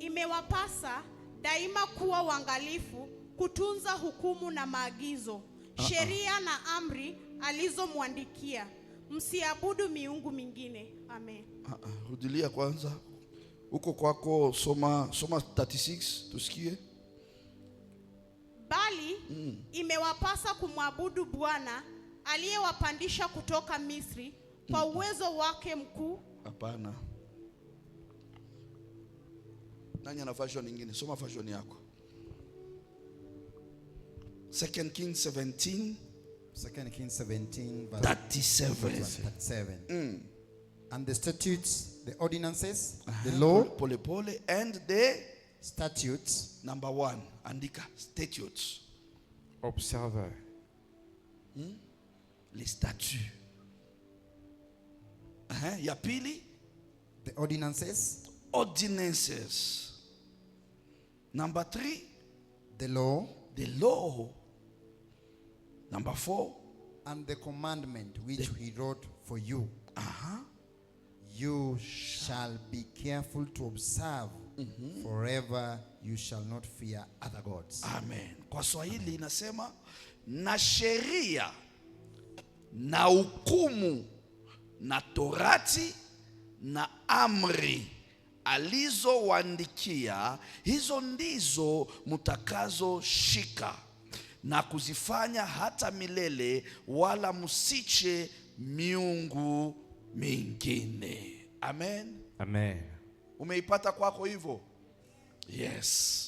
Imewapasa daima kuwa waangalifu kutunza hukumu na maagizo, sheria na amri alizomwandikia. Msiabudu miungu mingine. Amen. Rudilia kwanza. Huko kwako soma 36 tusikie. Bali imewapasa kumwabudu Bwana aliyewapandisha kutoka Misri kwa uwezo wake mkuu. Hapana. Nani ana version nyingine? Soma version yako. 2 Kings 17 2 Kings 17 verse 37. And the statutes, the ordinances, the law, Pole pole, and the statutes, number 1 andika statutes. Observe. Les statuts. Ya pili, the ordinances, ordinances. Number 3, the law, the law. Number 4, and the commandment which he wrote for you. You shall be careful to observe forever. You shall not fear other gods. amen. Kwa Swahili inasema na sheria na hukumu na torati na amri alizowaandikia, hizo ndizo mtakazo shika na kuzifanya hata milele, wala msiche miungu mingine. Amen. Amen. Umeipata kwako hivyo? Yes.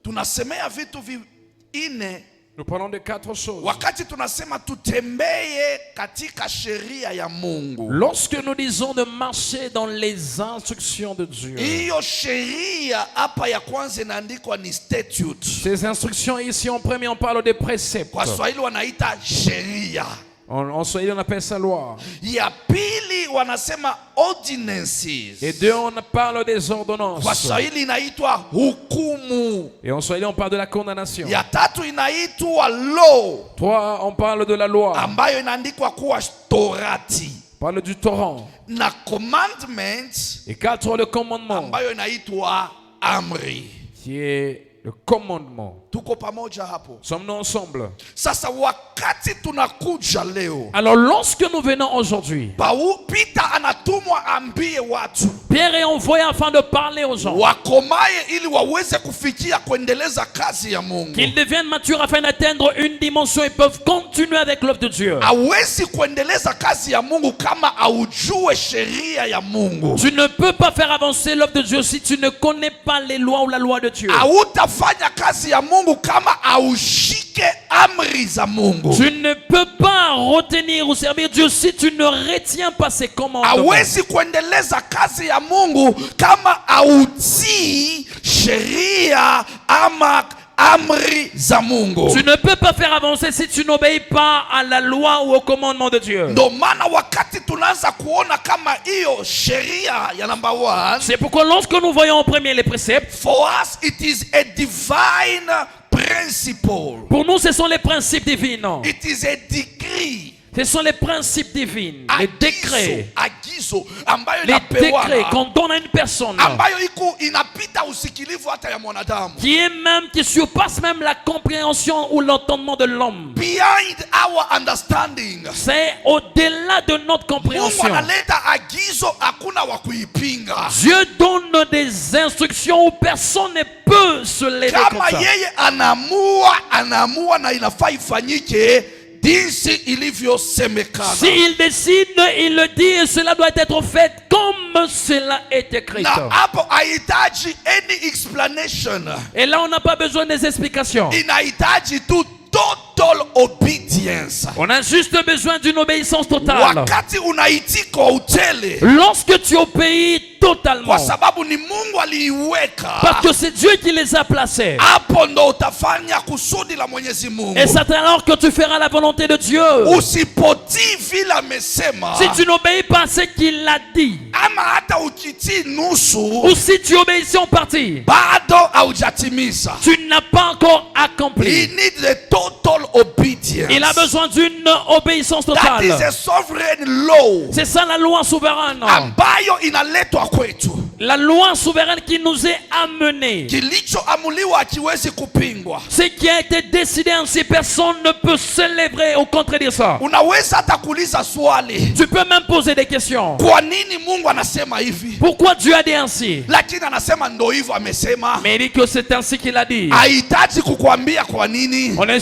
Tunasemea vitu vinne Nous parlons de 4 choses. wakati tunasema tutembee katika sheria ya Mungu. Lorsque nous disons de marcher dans les instructions de Dieu, Hiyo sheria hapa ya kwanza inaandikwa ni statute. ces instructions ici en premier, on parle des préceptes. Kwa Swahili wanaita sheria. En Swahili, on appelle ça loi. Ya pili wanasema ordinances. Et 2, on parle des Kwa ordonnances. Swahili inaitwa hukumu. Et en Swahili, on parle de la condamnation. Ya tatu inaitwa law 3, on parle de la loi. ambayo inaandikwa kuwa torati. On parle du torrent. Na commandments Et 4, le commandement, ambayo inaitwa amri. qui est le commandement. Tuko pamoja hapo? Sommes-nous ensemble? Sasa wakati tunakuja leo, Alors, lorsque nous venons aujourd'hui, Peter anatumwa ambie watu Pierre est envoyé afin de parler aux gens, wakomaye ili waweze kufikia kuendeleza kazi ya Mungu. qu'ils deviennent matures afin d'atteindre une dimension et peuvent continuer avec l'œuvre de Dieu. Hawezi kuendeleza kazi ya Mungu kama aujue sheria ya Mungu. Tu ne peux pas faire avancer l'œuvre de Dieu si tu ne connais pas les lois ou la loi de Dieu. Hautafanya kazi ya Mungu kama aushike amri za Mungu. Tu ne peux pas retenir ou servir Dieu si tu ne retiens pas ses commandements. Hawezi kuendeleza kazi ya Mungu kama autii sheria ama amri za Mungu. Tu ne peux pas faire avancer si tu n'obéis pas à la loi ou au commandement de Dieu. Ndo maana wakati tunaanza kuona kama hiyo sheria ya number 1, C'est pourquoi lorsque nous voyons en premier les préceptes, for us it is a divine principle. pour nous ce sont les principes divins. It is a decree. Ce sont les principes divins, les décrets. Agizo ambayo Les décrets inapewa qu'on donne à une personne ambayo iko inapita usikilivu hata ya mwanadamu. qui surpasse même la compréhension ou l'entendement de l'homme. Behind our understanding. C'est au-delà de notre Mungu compréhension. analeta agizo, hakuna wa kuipinga. Dieu donne des instructions où personne ne peut se lever Kama comme ça. yeye anaamua na inafaa ifanyike jinsi ilivyosemekana. S'il décide, il le dit et cela doit être fait comme cela est écrit. Na hapo haihitaji any explanation. Et là, on n'a pas besoin des explications. Inahitaji tu total obedience. On a juste besoin d'une obéissance totale. Wakati unaitika utele, Lorsque tu obéis totalement, kwa sababu ni Mungu aliiweka, parce que c'est Dieu qui les a placés. hapo ndo utafanya kusudi la Mwenyezi Mungu. Et c'est alors que tu feras la volonté de Dieu. Usipotii vile amesema, Si tu n'obéis pas à ce qu'il a dit, ama hata ukitii nusu, ou si tu obéis en partie, bado haujatimiza. tu n'as pas encore He accompli. needs a total obedience. Il a besoin d'une obéissance That is totale. a sovereign law C'est ça la loi souveraine. ambayo inaletwa kwetu. La loi souveraine qui nous est amenée. Kilichoamuliwa hakiwezi kupingwa. Ce qui a été décidé ainsi, personne ne peut célébrer ou contredire ça. Unaweza hata kuuliza swali, Tu peux même poser des questions. kwa nini Mungu anasema hivi? Pourquoi Dieu a dit ainsi? Lakini anasema ndo hivyo amesema. Mais il dit que c'est ainsi qu'il a dit. Hahitaji kukuambia kwa nini. On ne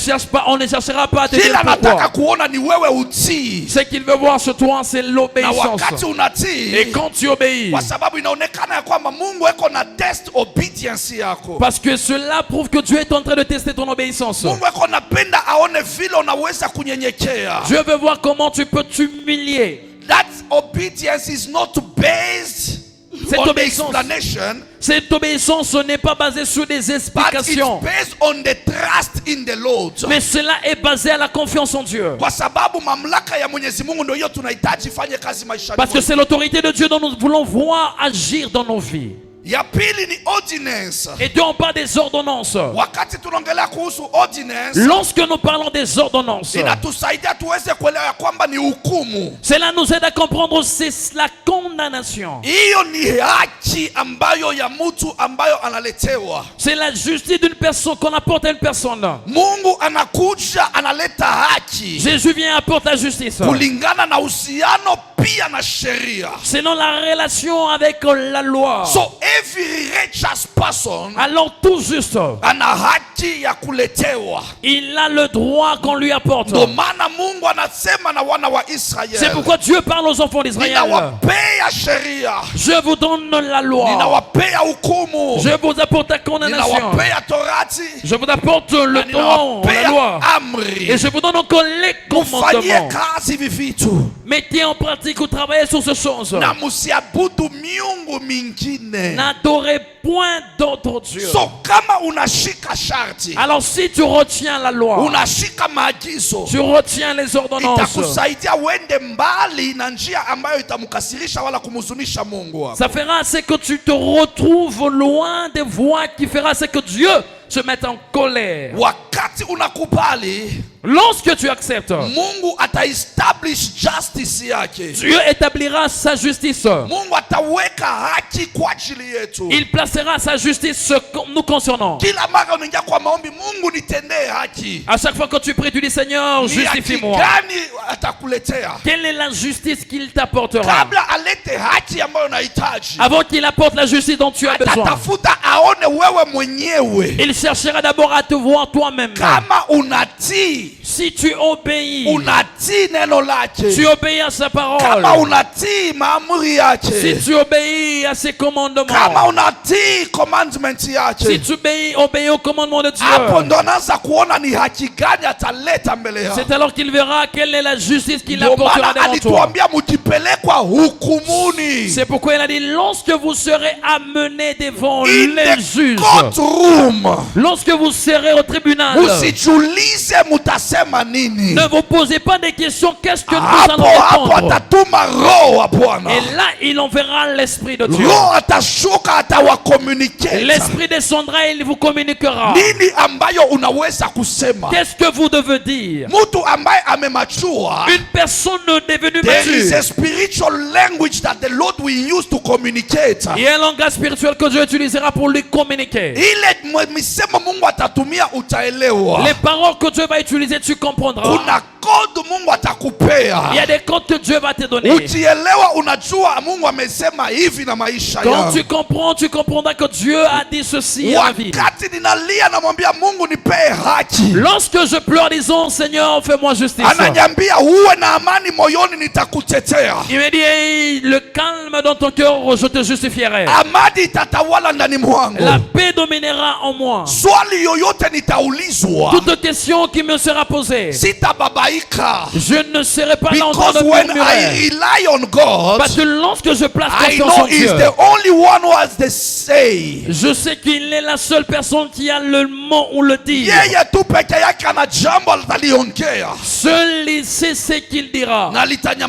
cherchera pas à te dire Kila anataka pourquoi. kuona ni wewe utii. Ce qu'il veut voir sur toi, c'est Na l'obéissance. wakati unatii, Et quand tu obéis, kwa sababu inaonekana ya kwamba Mungu eko na test obedience yako. parce que cela prouve que Dieu est en train de tester ton obéissance. Mungu eko napenda aone vile unaweza kunyenyekea. Dieu veut voir comment tu peux t'humilier. That obedience is not based Cette on obéissance, explanation, cette obéissance n'est pas basée sur des but it's explications, based on the trust in the Lord. mais cela est basé à la confiance en Dieu. Kwa sababu mamlaka ya Mwenyezi Mungu ndio hiyo tunahitaji fanye kazi maishani Parce que mwetu. c'est l'autorité de Dieu dont nous voulons voir agir dans nos vies. Ya pili ni ordinance. Et Dieu, on parle des ordonnances. Wakati tunaongelea kuhusu ordinance, Lorsque nous parlons des ordonnances, inatusaidia tuweze kuelewa ya kwamba ni hukumu. cela nous aide à comprendre c'est la condamnation. Hiyo ni haki ambayo ya mtu ambayo analetewa. C'est la justice d'une personne qu'on apporte à une personne. Mungu anakuja analeta haki Jésus vient apporter la justice. kulingana na uhusiano pia na sheria. Selon la relation avec la loi. So every righteous person Alors tout juste, ana haki ya kuletewa. il a le droit qu'on lui apporte. Ndio maana Mungu anasema na wana wa C'est Israeli, pourquoi Dieu parle aux enfants d'Israël. ninawapea sheria, Je vous donne la loi. ninawapea hukumu, Je vous apporte la condamnation. ninawapea torati, Je vous apporte le na don, la ninawapea loi. amri. Et je vous donne encore les Mufanyie commandements. kazi hivi vitu Mettez en pratique ou travaillez sur ces choses. na musiabudu miungu mingine. N'adorez point d'autre Dieu. So kama unashika sharti, Alors si tu retiens la loi, unashika maagizo, tu retiens les ordonnances, itakusaidia uende mbali na njia ambayo itamkasirisha wala kumhuzunisha Mungu wako. ça fera ce que tu te retrouves loin des voies qui fera ce que Dieu se mette en colère. Wakati unakubali, Lorsque tu acceptes, Mungu ataestablish justice yake. Dieu établira sa justice. Mungu ataweka haki kwa ajili yetu. Il placera sa justice nous concernant. Kila mara unaingia kwa maombi, Mungu nitendee haki. À chaque fois que tu pries, tu dis Seigneur, Ni haki justifie-moi. gani atakuletea? Quelle est la justice qu'il t'apportera? Kabla alete haki ambayo unahitaji, Avant qu'il apporte la justice dont tu as besoin, atatafuta aone wewe mwenyewe il cherchera d'abord à te voir toi-même. kama unatii, Si tu obéis, unatii neno lake, tu obéis à sa kama parole. unatii maamuri Si yake, tu obéis à ses kama commandements, unatii commandment si yake, tu obéis au commandement de hapo Dieu, ndo anaanza kuona ni haki gani ataleta mbele yako. c'est alors qu'il verra quelle est la la justice qui Ndio l'apportera maana devant toi. alituambia mujipelekwa hukumuni. C'est pourquoi il a dit, lorsque vous serez amenés devant In les the juges, courtroom. lorsque vous serez au tribunal, Usijiulize mutasema nini. ne vous posez pas des questions, qu'est-ce que nous Hapo allons hapo répondre. atatuma roho wa Bwana. Et là, il enverra l'Esprit de Dieu. Roho atashuka atawakomunicate. L'Esprit descendra et il vous communiquera. Nini ambayo unaweza kusema? Qu'est-ce que vous devez dire? Mtu ambaye amemachua. Une personne devenue There is mature. a spiritual language that the Lord will use to communicate. Il y a un langage spirituel que Dieu utilisera pour lui communiquer. Ile misemo Mungu atatumia utaelewa. Les paroles que Dieu va utiliser, tu comprendras. Kuna code Mungu atakupea. Il y a des codes que Dieu va te donner. Ukielewa unajua Mungu amesema hivi na maisha Quand yangu. tu comprends, tu comprendras que Dieu a dit ceci à ma vie. Wakati ninalia namwambia Mungu nipee haki. Lorsque je pleure, disons, Seigneur, fais-moi justice. Ananiambia uwe na amani moyoni nitakutetea. Il me dit, hey, le calme dans ton cœur, je te justifierai. Amani itatawala ndani mwangu. La paix dominera en moi. Swali yoyote nitaulizwa. Toute question qui me sera posée, Sitababaika. je ne serai pas là en train Because de when I murmurer. rely on God, Parce que lorsque je place I confiance know en He's Dieu, the only one who has the say. je sais qu'il est la seule personne qui a le mot ou le dire. Yeye tu peke yake ana jambo ataliongea Seul il sait ce qu'il dira. na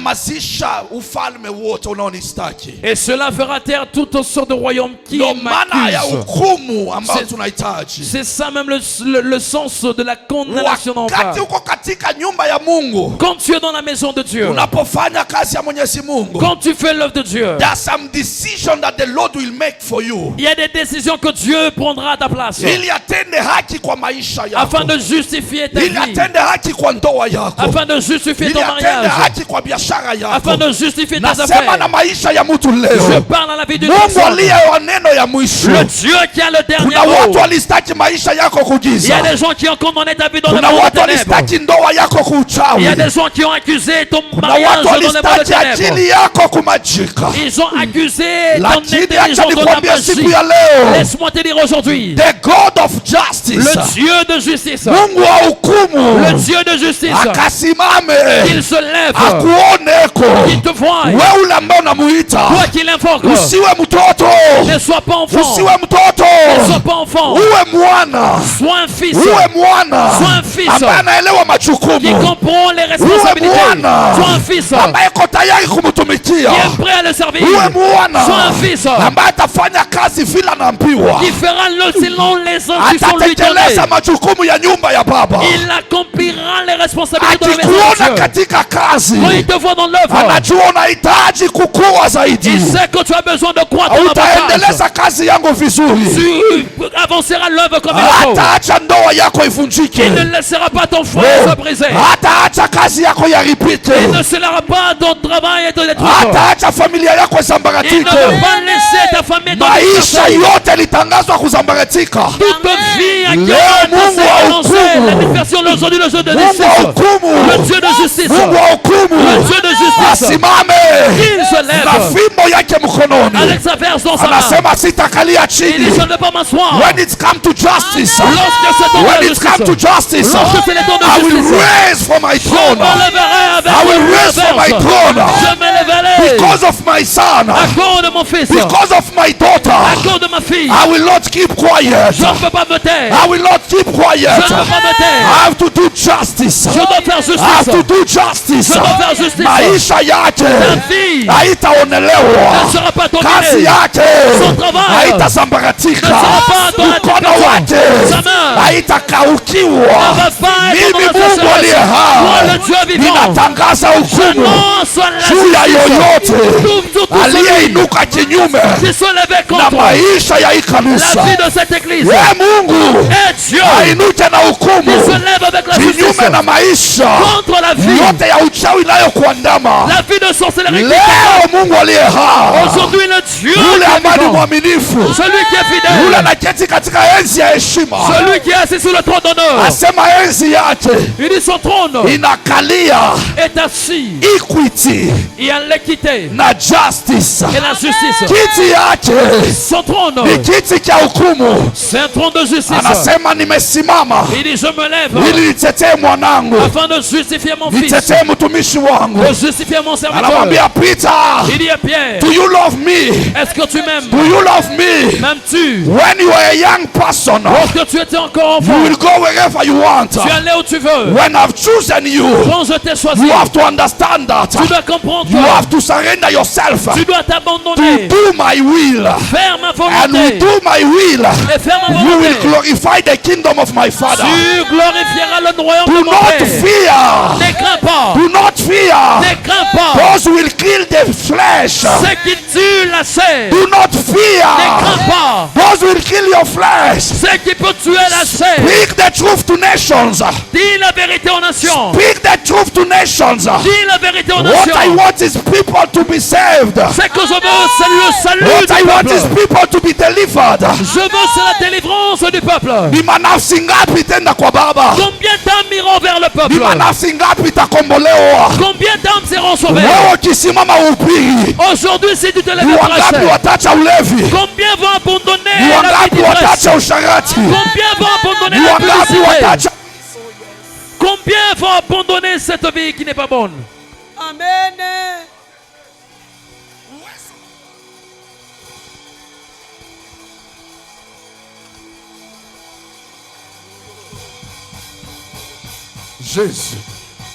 litanyamazisha ufalme wote unaonistaki. Et cela fera taire toutes sortes de royaumes qui Ndio maana ya m'accusent. hukumu ambayo C'est- tunahitaji. C'est ça même le sens de la condamnation d'en face. Wakati uko katika nyumba ya Mungu, Quand tu es dans la maison de Dieu, unapofanya kazi ya Mwenyezi Mungu, quand tu fais l'œuvre de Dieu, there are some decisions that the Lord will make for you. il y a des décisions que Dieu prendra à ta place Ili atende haki kwa maisha yako. afin de justifier ta Ili vie, atende haki kwa ndoa yako. afin de justifier Ili ton atende mariage, haki kwa biashara yako. afin de justifier tes Nasema na affaires. maisha ya mtu Je leo. parle à la vie d'une Mungu personne. aliye wa neno ya mwisho. Le Dieu qui a le dernier Kuna watu mot. walistaki maisha yako Il y a kugiza. des gens qui ont condamné ta vie dans le Kuna monde watu des ténèbres. walistaki ndoa yako Il y a kuuchawi. des gens qui ont accusé ton Kuna mariage watu dans le monde des walistaki ténèbres. akili yako kumajika. Ils ont accusé ton Lakini acha intelligence de la nikwambie siku magie. ya leo, Laisse-moi te dire aujourd'hui, the God of justice, le Dieu de justice, Mungu wa hukumu, le Dieu de justice, akasimame qu'il se lève, akuoneko. qu'il te voie, Wewe ule ambao unamuita, toi qui l'invoque, usiwe mtoto, ne sois pas enfant, usiwe mtoto, ne sois pas enfant, uwe mwana, sois un fils, uwe mwana sois un fils ambaye anaelewa qui majukumu, comprend les responsabilités, Uwe mwana. sois un fils ambaye iko tayari kumtumikia, qui est prêt à le servir, uwe mwana sois un fils ambaye atafanya kazi vile anaambiwa, qui fera selon les instructions lui atatekeleza données. majukumu ya nyumba ya baba. Il accomplira les responsabilités de la maison de Akikuona Dieu. katika kazi, Quand il te voit dans l'œuvre, anajua unahitaji kukua zaidi. il sait que tu as besoin de croître dans davantage. Utaendeleza kazi yangu vizuri, Tu avanceras l'œuvre comme il le faut. hataacha ndoa yako ivunjike, Il ne laissera pas ton foyer se briser. hataacha kazi yako yaripike, Il ne laissera pas ton travail être détruit. hataacha familia yako Il ne isambaratique. veut pas laisser ta famille dans Maisha le yote litangazwa kuzambaratika. toute vie à qui Leo on a Mungu wa annoncé hukumu. la dispersion aujourd'hui, le jeu de Mungu wa justice. hukumu, Le Dieu de justice. Mungu wa hukumu Le Dieu de justice. asimame Il se na lève fimbo yake mkononi, avec sa verse dans sa main. anasema sitakalia Il dit, chini. je ne vais pas m'asseoir. When it comes to justice, Lorsque c'est ton when de it comes to justice, justice, lorsque c'est le temps de I will justice, raise from my je throne. me lèverai avec I will mon raise from my verse. throne Je me lèverai because of my son, à cause de mon fils, because of my à daughter. cause de ma fille. I will not keep quiet. Je ne peux pas me taire. I will not keep quiet. Je ne peux pas me taire. I have to do justice. Je dois faire I have to justice. do justice. Je dois faire justice. Maisha yake Ta fille haitaonelewa, ne sera pas kazi dominée. yake Son travail haitazambaratika, ne sera pas dans la mkono dépression. wake Sa main haitakaukiwa. ne va pas être Mimi dans la Mungu aliye sécheresse. Moi, hai le Dieu vivant, ninatangaza hukumu j'annonce la juu ya justice. yoyote Tout celui aliyeinuka kinyume qui se lève na contre maisha ya hii la kanisa. vie de cette église. Ye Mungu Et Dieu ainuke na qui se hukumu lève avec la justice kinyume na maisha contre la vie, yote ya uchawi inayokuandama la vie de sorcellerie. leo. Mungu aliye hai, Aujourd'hui, le Dieu qui yule est ambaye ni vivant, mwaminifu, celui qui est yule fidèle, anaketi katika enzi ya heshima, celui qui est assis sur le trône d'honneur, asema enzi yake il dit son trône inakalia est est assis. equity Il y a l'équité na justice. et la justice. Kiti yake Son trône, ni kiti cha hukumu. c'est un trône de justice. Anasema nimesimama Il dit, je me lève ili nitetee mwanangu, afin de justifier mon fils, nitetee mtumishi wangu. de justifier mon serviteur. Anamwambia Peter, Il dit à Pierre, do you love me? est-ce que tu m'aimes? Do you love me? M'aimes-tu? When you are a young person, Lorsque tu étais encore you enfant, will go wherever you want. tu allais où tu veux. When I've chosen you, Quand je t'ai choisi, you have to understand that. tu dois comprendre You que have to surrender yourself tu dois to t'abandonner, do my will. faire ma And volonté. we do my will. Et faire ma You will volonté. glorify the kingdom of my Father. Tu glorifieras le royaume de Do mon not Père. fear. Ne crains pas. Do not fear. Ne crains pas. Those who will kill the flesh. Ceux qui tuent la chair. Do not Ne fear. crains pas. Those who will kill your flesh. Ceux qui peuvent tuer la chair. Speak the truth to nations. Dis la vérité aux nations. Speak the truth to nations. Dis la vérité aux What I nations. want is people to be saved. Ce que je veux, c'est le salut What I du want peuple. is people to be delivered. Je veux, c'est la délivrance du peuple. Ni manafsi ngapi tenda kwa baba? Combien d'âmes iront vers le Ni peuple? manafsi ngapi takombolewa? Combien d'âmes seront sauvées? Wewe ukisimama uhubiri, Aujourd'hui, si tu te ni lèves à wangapi prêcher, watacha ulevi? combien vont abandonner Ni la vie wangapi d'ivresse? watacha usharati? Combien vont abandonner Ni la wangapi publicité? watacha? Combien vont abandonner cette vie qui n'est pas bonne? Amen. Jésus.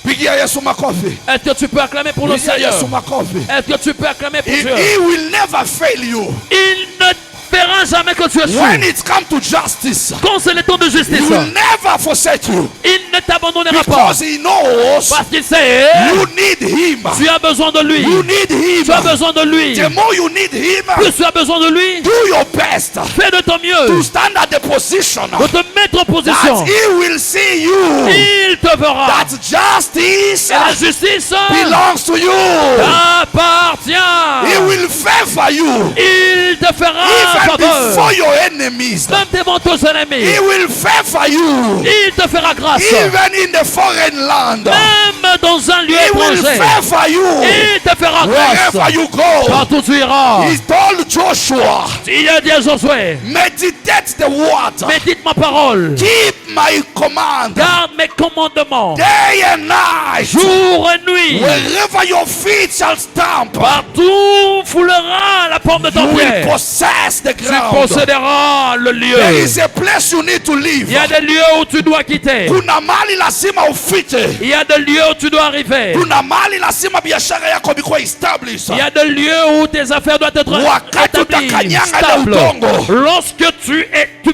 Pigia Yesu makofi. Est-ce que tu peux acclamer pour le Pigia Seigneur? Yesu makofi. Est-ce que tu peux acclamer pour He, Dieu? he will never fail you. Il ne fera jamais que tu es When sûr. it comes to justice, Quand c'est le temps de he justice, will never forsake you. il ne t'abandonnera pas. Because he knows Parce qu'il sait, you need him. tu as besoin de lui. You need him. Tu as besoin de lui. The more you need him, Plus tu as besoin de lui, do your best fais de ton to mieux stand at the position de te mettre en position. that he will see you. Il te verra. That justice Et la justice belongs to you. t'appartient. He will favor you Il te fera even faveur. before your enemies. Même devant tes ennemis. He will favor you Il te fera grâce. even in the foreign land. Même dans un lieu He will étranger. favor you Il te fera wherever grâce. you go. Partout où tu iras. He told Joshua, Il a dit à Josué, meditate the word. médite ma parole. Keep my command Garde mes commandements. day and night. Jour et nuit. Wherever your feet shall stamp, Partout foulera la forme de you ton will pied. possess the Tu ground. posséderas le lieu. There is a place you need to live. Il y a des lieux où tu dois quitter. Kuna mali lazima ufite. Il y a des lieux où tu dois arriver. Kuna mali lazima biashara yako bikuwa established. Il y a des lieux où tes affaires doivent être Wakati établies, utakanyanga stables. na udongo. Lorsque tu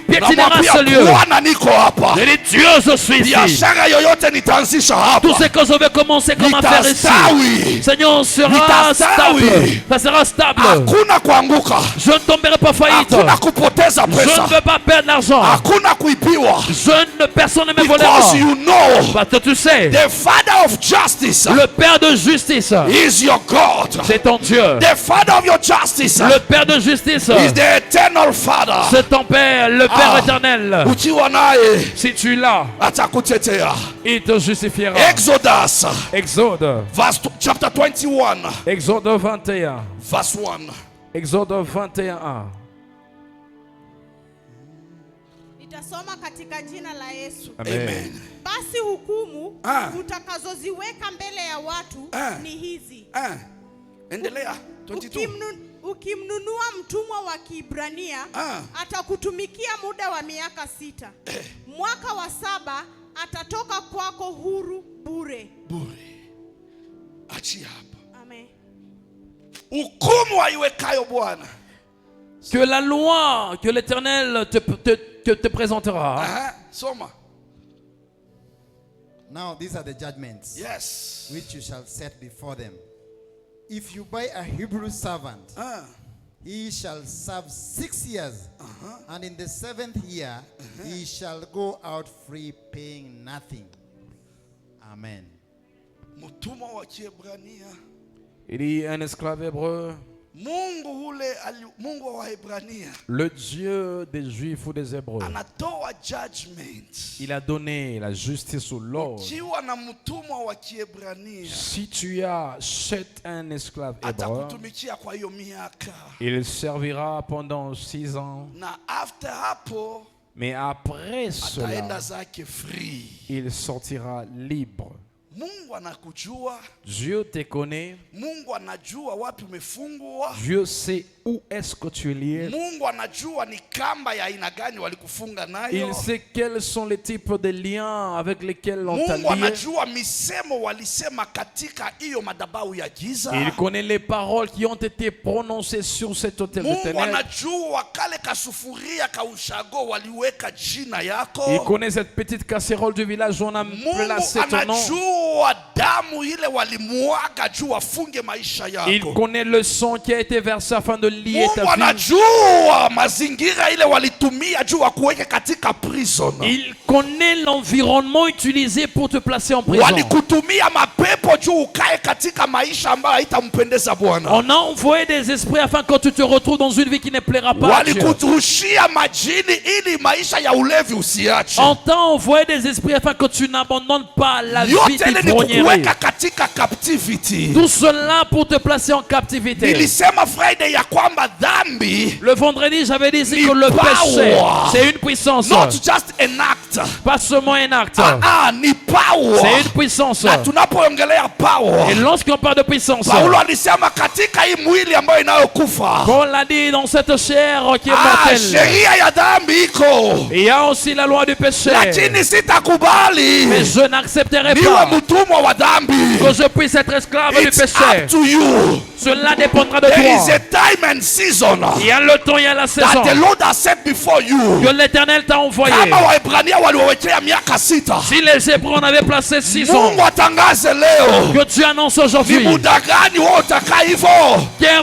piétineras Namwambia ce lieu, Bwana niko hapa. je dis Dieu, je suis ici. Biashara yoyote nitaanzisha Tout hapa. ce que je vais commencer comme affaire ici, Nitastawi. Seigneur, sera Nitastawi. stable. Ça sera stable. Hakuna kuanguka. Je ne tomberai pas faillite. Hakuna kupoteza Je pesa. ne veux pas perdre l'argent. Hakuna kuibiwa. Personne ne me volera. Because you know Parce que tu sais, the Father of justice le Père de justice, is your God. c'est ton Dieu. The Father of your justice Le Père de justice, is the eternal Father. c'est ton Père, le Père Ah. éternel. Ukiwa naye Si tu l'as, atakutetea. il te justifiera. Exodus Exode, chapter 21 Exode 21. verse 1. Exode 21. Nitasoma katika jina la Yesu. Amen. Basi hukumu Ah. utakazoziweka mbele ya watu Ah. ni hizi. Endelea 22. Ukimnunua mtumwa wa Kiebrania atakutumikia muda wa miaka 6. Mwaka wa 7 atatoka kwako huru bure. Bure. Achia hapa. Amen. Hukumu aiwekayo Bwana. Que la loi que l'Éternel te présentera. Soma. Now these are the judgments Yes. which you shall set before them. If you buy a Hebrew servant, he shall serve 6 years, and in the 7th year he shall go out free, paying nothing. Amen. Mtumwa wa Kiebrania Il dit un esclave hébreu. Mungu wa Waebrania Le Dieu des Juifs ou des Hébreux, anatoa judgment. il a donné la justice ou l'ordre. Ukiwa na mtumwa wa Kiebrania Si tu achètes un esclave hébreu, atakutumikia kwa hiyo miaka, il servira pendant 6 ans. na after hapo Mais après ataenda cela, zake free. il sortira libre. Mungu anakujua, Dieu te connaît. Mungu anajua wapi umefungwa, Dieu sait où est-ce que tu es lié. Mungu anajua ni kamba ya aina gani walikufunga nayo. Il sait quels sont les types de liens avec lesquels on t'a Mungu lié. anajua misemo walisema katika hiyo madhabahu ya giza. Il connaît les paroles qui ont été prononcées sur cet autel de Mungu ténèbres. anajua kale kasufuria ka ushago waliweka jina yako. Il connaît cette petite casserole du village où on a Mungu placé ton nom. anajua damu ile walimwaga juu wafunge maisha Il yako. connaît le sang qui a été versé afin de lier Mungu ta vie. anajua mazingira ile walitumia juu wakuweke katika prison. Il connaît l'environnement utilisé pour te placer en prison. Walikutumia mapepo juu ukae katika maisha ambayo haitampendeza Bwana. On a envoyé des esprits afin que tu te retrouves dans une vie qui ne plaira pas à Dieu. Walikurushia majini ili maisha ya ulevi usiache. On t'a envoyé des esprits afin que tu n'abandonnes pas la vie Yote ile ni d'ivrognerie. kukuweka katika captivity. Tout cela pour te placer en captivité. Nilisema Friday ya kwamba dhambi Le vendredi, j'avais dit Ni que le power. péché, c'est une puissance. not just an act. Pas seulement un acte. Ni power. C'est une puissance. Na tunapoongelea power, Et lorsqu'on parle de puissance, Paulo alisema katika hii mwili ambayo inayokufa, Paul l'a dit dans cette chair qui est mortelle, sheria ya dhambi iko, il y a aussi la loi du péché. lakini sitakubali Mais je n'accepterai niwe pas mtumwa wa dhambi. que je puisse être esclave du It's up péché. to you. Cela dépendra de There is toi. a time and season Il y a le temps, il y a la saison that the Lord has set before you. que l'Éternel t'a envoyé. Kama Waebrania waliwawekea miaka 6, Si les Hébreux en avaient placé 6 ans, Mungu atangaze leo que tu annonces ni aujourd'hui, muda gani wewe utakaa hivyo.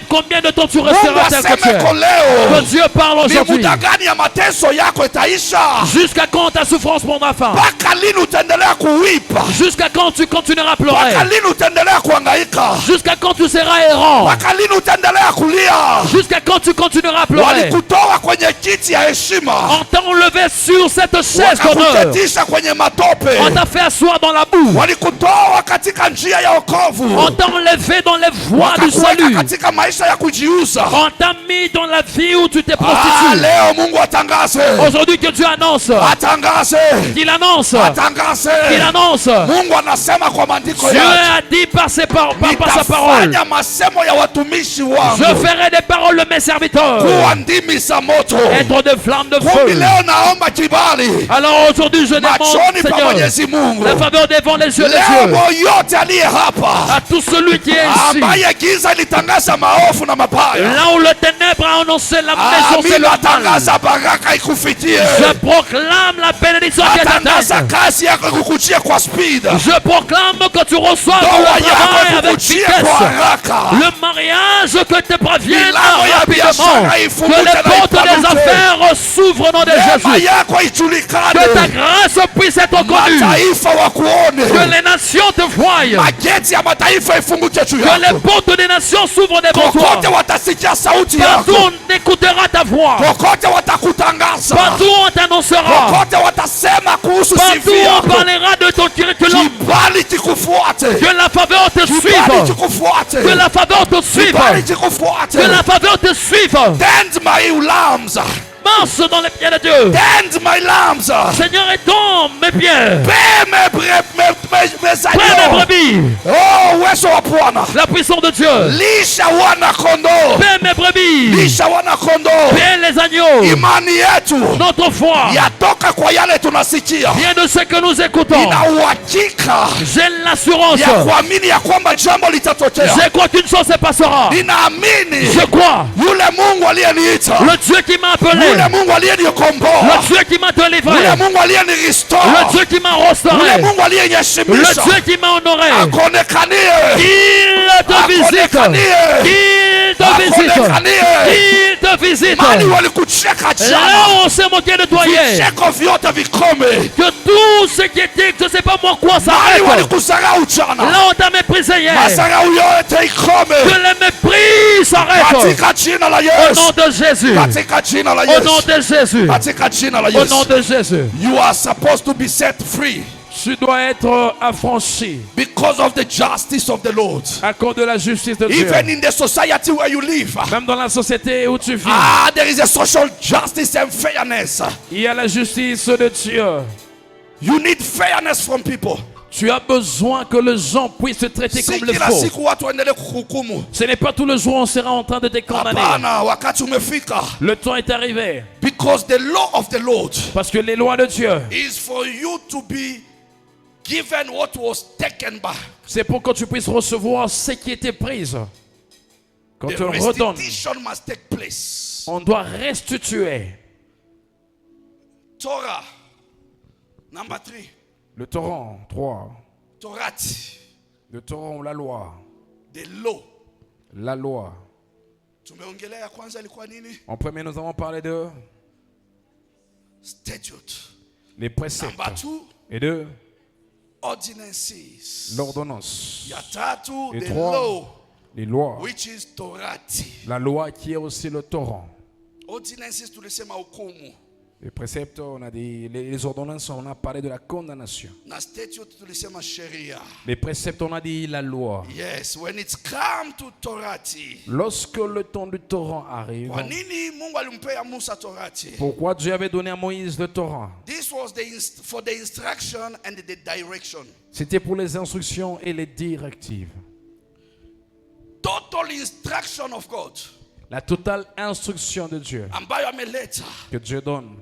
combien de temps tu Mungu resteras tel que tu aseme ko es? leo Que Dieu parle ni aujourd'hui. muda gani ya mateso yako itaisha. Jusqu'à quand ta souffrance prendra fin? Mpaka lini utaendelea kuwipa? Jusqu'à quand tu continueras à Mpaka pleurer? lini utaendelea kuhangaika? Jusqu'à quand tu seras errant? Mpaka lini utaendelea kulia? Jusqu'à quand tu continueras à pleurer? Walikutoa kwenye kiti ya heshima, On t'a enlevé sur cette chaise d'honneur. wakakuketisha kwenye matope, On t'a fait asseoir dans la boue. walikutoa katika njia ya wokovu, On t'a enlevé dans les voies du wakakuweka salut. katika maisha ya kujiuza. On t'a mis dans la vie où tu t'es prostitué. Leo Mungu atangaze, Aujourd'hui que Dieu annonce, atangaze, qu'il annonce, atangaze. qu'il annonce. Mungu anasema kwa maandiko Dieu yake, a dit par sa parole, nitafanya masemo ya watumishi wangu je ferai des paroles de mes serviteurs kuwa ndimi za moto. être de flammes de Kumbi feu. leo naomba kibali Alors aujourd'hui je demande, machoni pa Seigneur, Mwenyezi Mungu, la faveur devant les yeux de leo Dieu yote aliye hapa à tout celui qui est ici. ambaye giza litangaza maovu na mabaya, Là où le ténèbre a annoncé la maison, c'est mimi le mal. natangaza baraka ikufitie, Je proclame la bénédiction qui est ta natangaza tête. kazi yako ikukujie kwa speed, Je proclame que tu reçoives ndoa le travail yako avec ikukujie vitesse. kwa haraka, Le mariage que te parvienne milango ya rapidement. biashara Que ifunguke les na portes des ipanuke, affaires s'ouvrent au nom de neema Jésus. yako Que ta ijulikane, grâce puisse être connue. mataifa Que wakuone, les nations te voient. mageti ya mataifa ifunguke juu Que les yako, portes des nations s'ouvrent devant kokote toi. watasikia sauti Partout yako, on écoutera ta voix. kokote watakutangaza, Partout on t'annoncera. kokote watasema kuhusu Partout sifa on yako, parlera de ton curriculum. kibali kikufuate, Que la faveur te kibali suive. kikufuate, Que la faveur te suive. kibali kikufuate. Que la faveur te suive. Tend my lambs, Marche dans les pieds de Dieu. tend my lambs, Seigneur, étends mes pieds. paie mes Prends mes agneaux. brebis. Oh, uwezo wa Bwana, La puissance de Dieu. lisha wana kondoo, Paix mes brebis. lisha wana kondoo. Paix les agneaux. Imani yetu Notre foi yatoka kwa yale tunasikia, vient de ce que nous écoutons. ina uhakika J'ai l'assurance. ya kuamini ya kwamba jambo litatokea. Je crois qu'une chose se passera. Ninaamini Je crois. yule Mungu aliyeniita, Le Dieu qui m'a appelé. yule Mungu aliyenikomboa, Le Dieu qui m'a délivré. yule Mungu aliyenirestore, Le Dieu qui m'a yule restauré. Mungu Le aliyenyeshimisha, Dieu qui m'a honoré. akonekanie, Qu'il te visite. akonekanie, Qu'il te visite. wakuonekanie. Qu'il te visite. Mali walikucheka Là jana, où on s'est moqué de toi hier. vicheko vyote vikome. Que tout ce qui était, je ne sais pas moi quoi, Mali s'arrête. walikusahau jana, Là on t'a méprisé hier. masahau yote Que ikome. le mépris s'arrête. Katika jina la Au Yesu, nom de Jésus. katika jina la Au nom Yesu, de Jésus. katika jina la Au nom Yesu. de Jésus. You are supposed to be set free Tu dois être affranchi because of the justice of the Lord. à cause de la justice de Dieu. Even in the society where you live, Même dans la société où tu vis, there is a social justice and fairness. il y a la justice de Dieu. You need fairness from people. Tu as besoin que les gens puissent te traiter Si comme le kila faut. siku watu waendelee kuhukumu. Ce n'est pas tout le jour on sera en train de te condamner. Hapana, wakati umefika. Le temps est arrivé. Because the law of the Lord Parce que les lois de Dieu, is for you to be given what was taken by. c'est pour que tu puisses recevoir ce qui était pris. Quand The tu le redonnes, restitution must take place. on doit restituer. Torah, number 3. Le torrent, 3. Torati, Le torrent, la loi. the law. La loi. Tumeongelea ya kwanza ilikuwa nini? En premier, nous avons parlé de Statute. les préceptes. Number 2, Et de ordinances. l'ordonnance. Ya tatu, Et the 3, law, les lois. which is Torati. La loi qui est aussi le torrent. Ordinances tulisema hukumu. Les préceptes, on a dit, les ordonnances, on a parlé de la condamnation. Na statute tulisema sheria. Les préceptes, on a dit la loi. Yes, when it's come to Torati. Lorsque le temps du torrent arrive, Kwa nini Mungu alimpea Musa Torati? pourquoi Dieu avait donné à Moïse le torrent? This was for the instruction and the direction. C'était pour les instructions et les directives. Total instruction of God. La totale instruction de Dieu Ambayo ameleta. que Dieu donne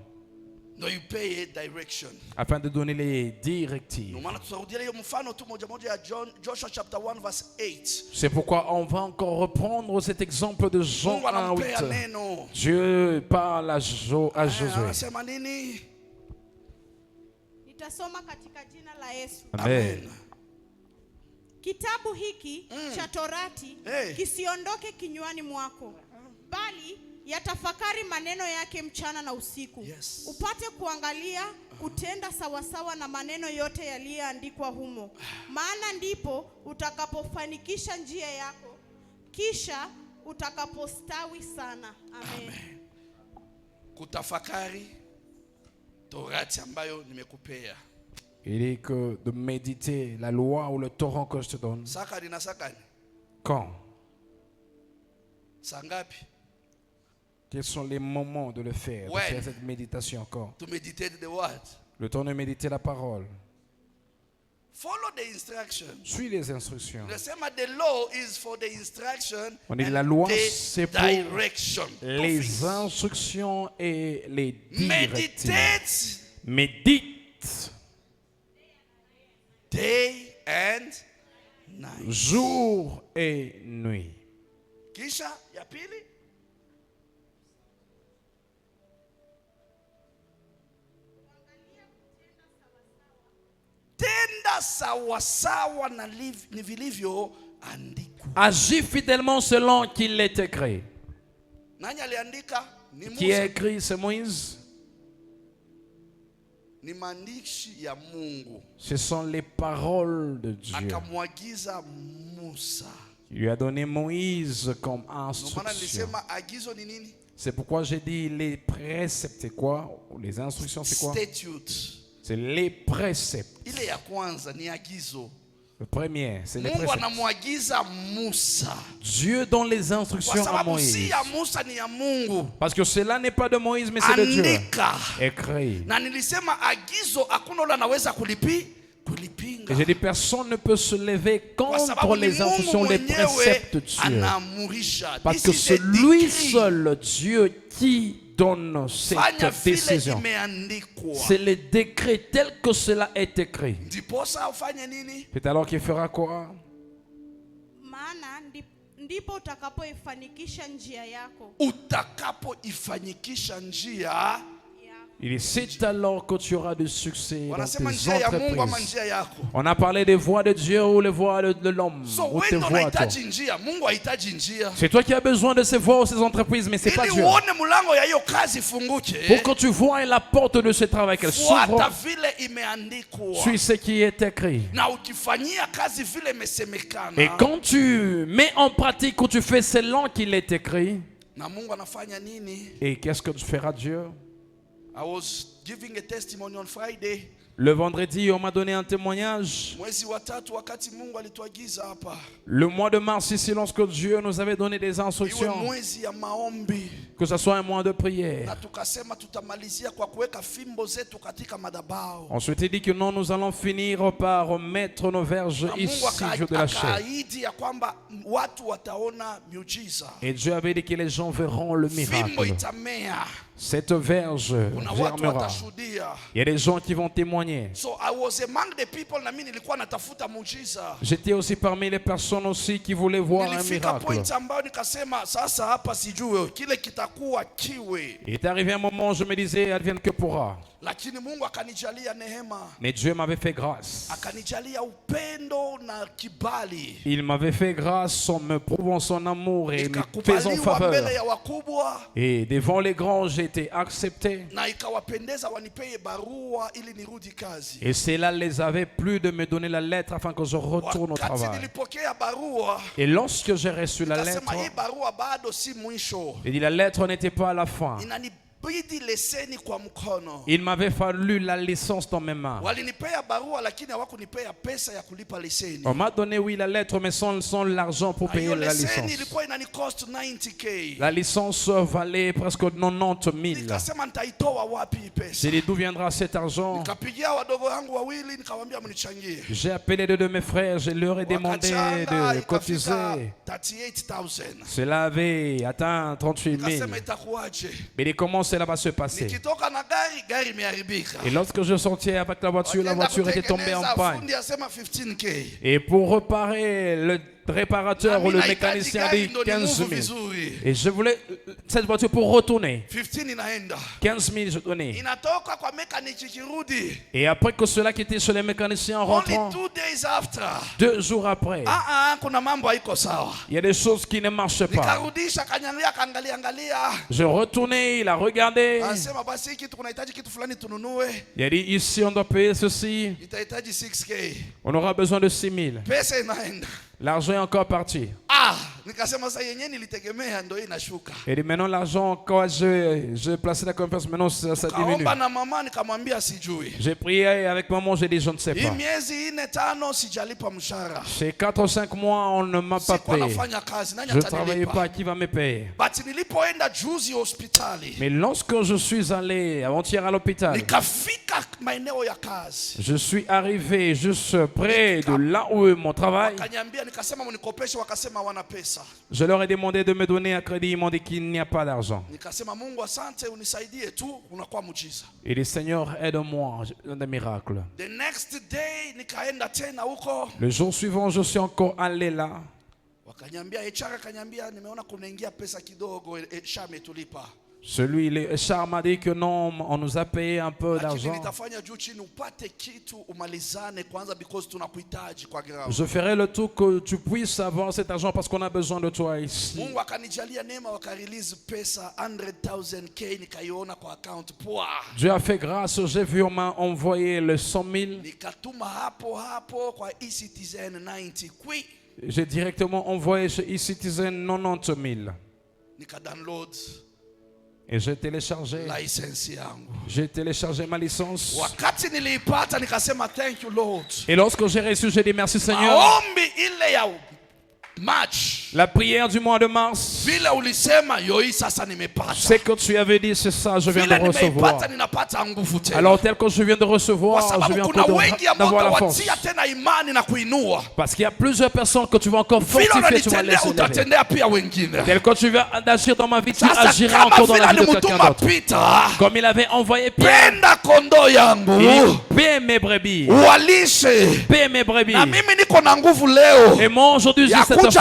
No, you pay direction. afin de donner les directives. Ndio maana tutarudia hiyo mfano tu moja moja ya Joshua chapter 1 verse 8. C'est pourquoi on va encore reprendre cet exemple de Jean Mungu 1, anampea 8. neno. Dieu parle à Josué. Anasema nini? Nitasoma katika jina la Yesu. Amen. Kitabu hiki cha Torati Hey. kisiondoke kinywani mwako, bali yatafakari maneno yake mchana na usiku. Yes. Upate kuangalia kutenda sawasawa na maneno yote yaliyoandikwa humo. Maana ndipo utakapofanikisha njia yako, kisha utakapostawi sana. Amen. Kutafakari Torati ambayo nimekupea. Il est que de méditer la loi ou le torrent que je te donne. Sakani na sakani. Quand? Sangapi? Quels sont les moments de le faire, de When? faire cette méditation encore? To meditate the word. Le temps de méditer la parole. Follow the instruction. Suis les instructions. Nasema the law is for the instruction On dit and la loi, the c'est pour direction. les instructions et les directives. Meditate Médite day and night. jour et nuit. Kisha ya pili, tenda sawasawa na ni vilivyo andikwa. Agis fidèlement selon qu'il est écrit. Nani aliandika? Ni Qui est Musa. écrit, c'est Moïse. Ni maandishi ya Mungu. Ce sont les paroles de Dieu. Akamwagiza Musa. Il lui a donné Moïse comme Ndio maana instruction. nilisema agizo ni nini? C'est pourquoi j'ai dit les préceptes, c'est quoi? Les instructions, c'est quoi? Statute. C'est les préceptes. Ile ya kwanza ni agizo. Le premier, c'est les Mungu préceptes. anamwagiza Musa. Dieu donne les Kwa instructions à sababu si Moïse. ya Musa ni ya Mungu. Parce que cela n'est pas de Moïse, mais c'est de Dieu. Andika. Écrit. Na nilisema agizo hakuna ule anaweza kulipinga. Et j'ai dit, personne ne peut se lever Kwa contre sababu ni les instructions, Mungu les mwenyewe préceptes de Dieu. anaamurisha. Parce This que is c'est a lui decree. seul, Dieu, qui donne Fanya cette vile décision. imeandikwa. C'est le décret tel que cela est écrit. Ndiposa ufanye nini? C'est alors qu'il fera quoi? Maana ndipo utakapoifanikisha njia yako. Utakapoifanyikisha njia Il cite alors que tu auras du succès dans Wanasema tes njia ya Mungu ama entreprises. njia yako. On a parlé des voies de Dieu ou les voies de l'homme. So Ou wewe tes ndo voies, toi. unahitaji njia, Mungu hahitaji njia. C'est toi qui as besoin de ces voies ou ces entreprises, mais c'est pas Ili Dieu. uone mlango ya hiyo kazi ifunguke. Pour que tu vois la porte de ce travail qu'elle Fuata s'ouvre, vile imeandikwa. suis ce qui est écrit. Na ukifanyia kazi vile Et imesemekana. quand tu mets en pratique ou tu fais selon qu'il est écrit, Na Mungu anafanya nini? et qu'est-ce que tu feras Dieu? I was giving a testimony on Friday. Le vendredi, on m'a donné un témoignage. Mwezi wa tatu wakati Mungu alituagiza hapa. Le mois de mars, ici, lorsque Dieu nous avait donné des Iwe instructions, mwezi ya maombi. que ce soit un mois de prière. Na tukasema tutamalizia kwa kuweka fimbo zetu katika madhabahu. On s'était dit que non, nous allons finir par mettre nos verges Na ici, Mungu jour de la chair. akaahidi ya kwamba watu wataona miujiza. Et Dieu avait dit que les gens verront le Fimbo miracle. itamea. Cette verge Kuna watu germera. watashuhudia. Il y a des gens qui vont témoigner. So I was among the people na mimi nilikuwa natafuta muujiza. J'étais aussi parmi les personnes aussi qui voulaient voir un Nilifika miracle. point ambayo nikasema sasa hapa sijue kile kitakuwa kiwe. Il est arrivé un moment où je me disais, advienne que pourra. Lakini Mungu akanijalia neema. Mais Dieu m'avait fait grâce. Akanijalia upendo na kibali. Il m'avait fait grâce en me prouvant son amour et me faisant Nikakubaliwa faveur. mbele ya wakubwa. Et devant les grands, j'ai été accepté. Na ikawapendeza wanipee barua ili nirudi kazi. Et cela les avait plu de me donner la lettre afin que je retourne au Wakati travail. nilipokea barua, Et lorsque j'ai reçu la lettre, nikasema hii barua bado si mwisho. j'ai dit la lettre n'était pas à la fin. Inanibidi leseni kwa mkono. Il m'avait fallu la licence dans mes mains. Walinipea barua lakini hawakunipea pesa ya kulipa leseni. On m'a donné, oui, la lettre, mais sans l'argent pour Na hiyo payer la leseni licence. ilikuwa inanicost 90k. La licence valait presque 90 000. Nikasema nitaitoa wapi hii pesa? J'ai dit, d'où viendra cet argent? Nikapigia wadogo wangu wawili nikamwambia mnichangie. J'ai appelé deux de mes frères, je leur ai demandé Wakachanga, de cotiser. ikafika 38,000. Cela avait atteint 38 000. Nikasema itakuwaje? Mais comment cela va se passer? Nikitoka na gari imeharibika. Et lorsque je sortais avec la voiture était tombée en panne. Fundi asema 15k. Et pour réparer, le réparateur ou le Nami mécanicien nahitaji dit gari ndo 15 nimove 000. vizuri. Et je voulais cette voiture pour retourner. 15 inaenda. 15 000 je donnais. Inatoka kwa mechanic ikirudi. Et après que cela qui était chez les mécaniciens en Only rentrant, 2 days after. 2 jours après, Kuna mambo haiko sawa. il y a des choses qui ne marchent pas. Nikarudisha kanyangalia kaangalia. Je retournais, il a regardé. Anasema basi hiki tunahitaji kitu fulani tununue. Il a dit ici on doit payer ceci. Itahitaji 6k. On aura besoin de 6 000. Pesa inaenda. L'argent est encore parti. Nikasema sasa yenyewe nilitegemea ndio inashuka. Et dit, maintenant l'argent, quand j'ai placé la confiance, maintenant ça diminue. Kaomba na mama nikamwambia sijui. J'ai prié avec maman, j'ai dit je ne sais Hii pas. miezi 4-5 sijalipa mshahara. Ces 4 ou 5 mois, on ne m'a pas Sikuwa payé. nafanya kazi, nani Je ne travaillais atanilipa? pas, qui va me payer? But nilipoenda juzi hospitali, Mais lorsque je suis allé avant-hier à l'hôpital, nikafika maeneo ya kazi. je suis arrivé juste près de là où est mon travail. Wakaniambia nikasema mnikopeshe, wakasema wana pesa. Je leur ai demandé de me donner un crédit, ils m'ont dit qu'il n'y a pas d'argent. Nikasema Mungu asante, unisaidie tu, unakuwa muujiza. Et le Seigneur, aide-moi, un des miracles. The next day nikaenda tena huko. Le jour suivant, je suis encore allé là. Wakaniambia HR kaniambia nimeona kunaingia pesa kidogo, HR ametulipa. Celui, Charles m'a dit que non, on nous a payé un peu d'argent. Je ferai le tout que tu puisses avoir cet argent parce qu'on a besoin de toi ici. Dieu a fait grâce, j'ai vu, on m'a envoyé le 100 000. J'ai directement envoyé chez eCitizen 90 000. Et j'ai téléchargé. J'ai téléchargé ma licence. Et lorsque j'ai reçu, j'ai dit merci Seigneur. La prière du mois de mars. Ce que tu avais dit, c'est ça, je viens de recevoir. Alors tel que je viens de recevoir, je viens encore d'avoir la force. Parce qu'il y a plusieurs personnes que tu vas encore fortifier, tu vas laisser lever. Tel que tu vas agir dans ma vie, tu agiras encore dans la vie de quelqu'un d'autre. Comme il avait envoyé Pierre, il paie mes brebis. Paie mes brebis. Et moi aujourd'hui, j'ai cette force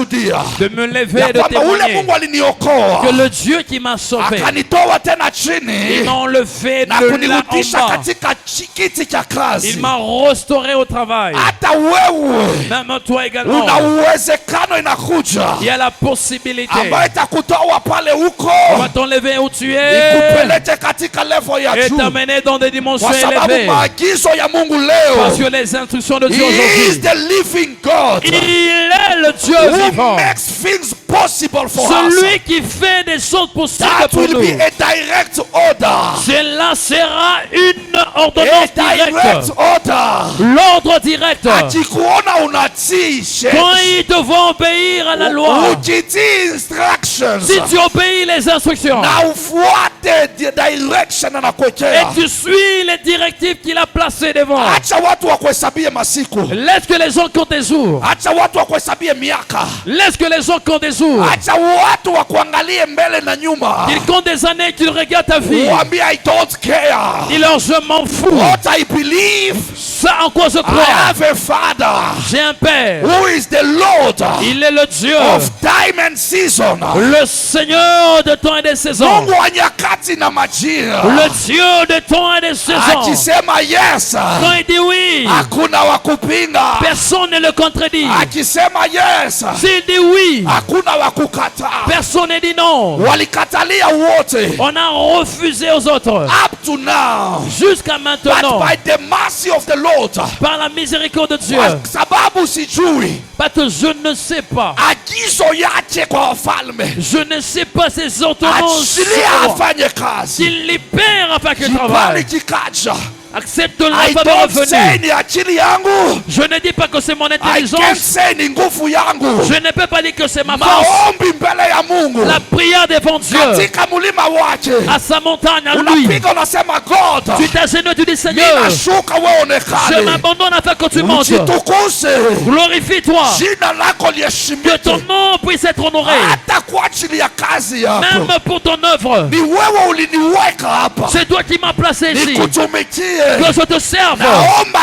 kushuhudia de me lever ya et de kwamba ule témoigner Mungu aliniokoa que le Dieu qui m'a sauvé, akanitoa tena il chini m'a enlevé na de là en kunirudisha bas. katika kiti cha kazi. Il m'a restauré au travail. Hata wewe Même toi également. una uwezekano inakuja Il y a la possibilité. ambayo itakutoa pale huko On va t'enlever où tu es ikupeleke katika level ya et juu, t'amener dans des dimensions kwa sababu élevées. maagizo ya Mungu Parce leo, que les instructions de Dieu He is aujourd'hui, the living God il est le Dieu who vivant. makes things possible for us. Celui qui fait des choses possibles That pour will nous. be a direct order. Cela sera une A ordonnance direct directe. order. L'ordre direct. Akikuona unatii Quand ils te vont obéir à la loi, ukitii instructions si tu obéis les instructions na ufuate direction et anakuwekea, tu suis les directives qu'il a placées devant, acha watu wakuhesabie masiku, laisse que les gens comptent des jours. acha watu wakuhesabie miaka, Laisse que les gens comptent des jours. acha watu wakuangalie mbele na nyuma, Qu'ils comptent des années, qu'ils regardent ta vie. uambie I don't care. Dis-leur, je m'en fous. What I believe, Ça en quoi je I crois. have a father J'ai un père. who is the Lord Il est le Dieu, of time and season, le Seigneur de temps et des saisons. Mungu wa nyakati na majira. Le Dieu de temps et des saisons. Akisema yes, Quand il dit oui, hakuna wa kupinga. personne ne le contredit. Akisema yes, S'il dit oui, hakuna wa kukataa. personne ne dit non. Walikatalia wote On a refusé aux autres. up to now, Jusqu'à but maintenant, by the mercy of the Lord, par la miséricorde de Dieu, kwa sababu sijui parce que je ne sais pas. agizo yake kwa wafalme, Je ne sais pas ces ordonnances achilia afanye kazi. qu'il libère afin que je Kibali travaille. kikaja, Accepte la I faveur don't say venue. ni akili yangu, Je ne dis pas que c'est mon I can't intelligence. say ni nguvu yangu. Je ne peux pas dire que c'est ma force. Maombi mbele ya Mungu La prière devant Dieu, katika mulima wake, à sa montagne, à lui. unapiga unasema God, Tu t'agenouilles, tu dis Seigneur, ninashuka wewe je onekane, m'abandonne afin que tu montes. ujitukuse, Glorifie-toi. jina lako Que liheshimike, ton nom puisse être honoré. hata kwa ajili ya kazi yako. Même pour ton œuvre. Ni wewe uliniweka hapa C'est toi qui m'as placé ici. nikutumikie. Que je te serve. Naomba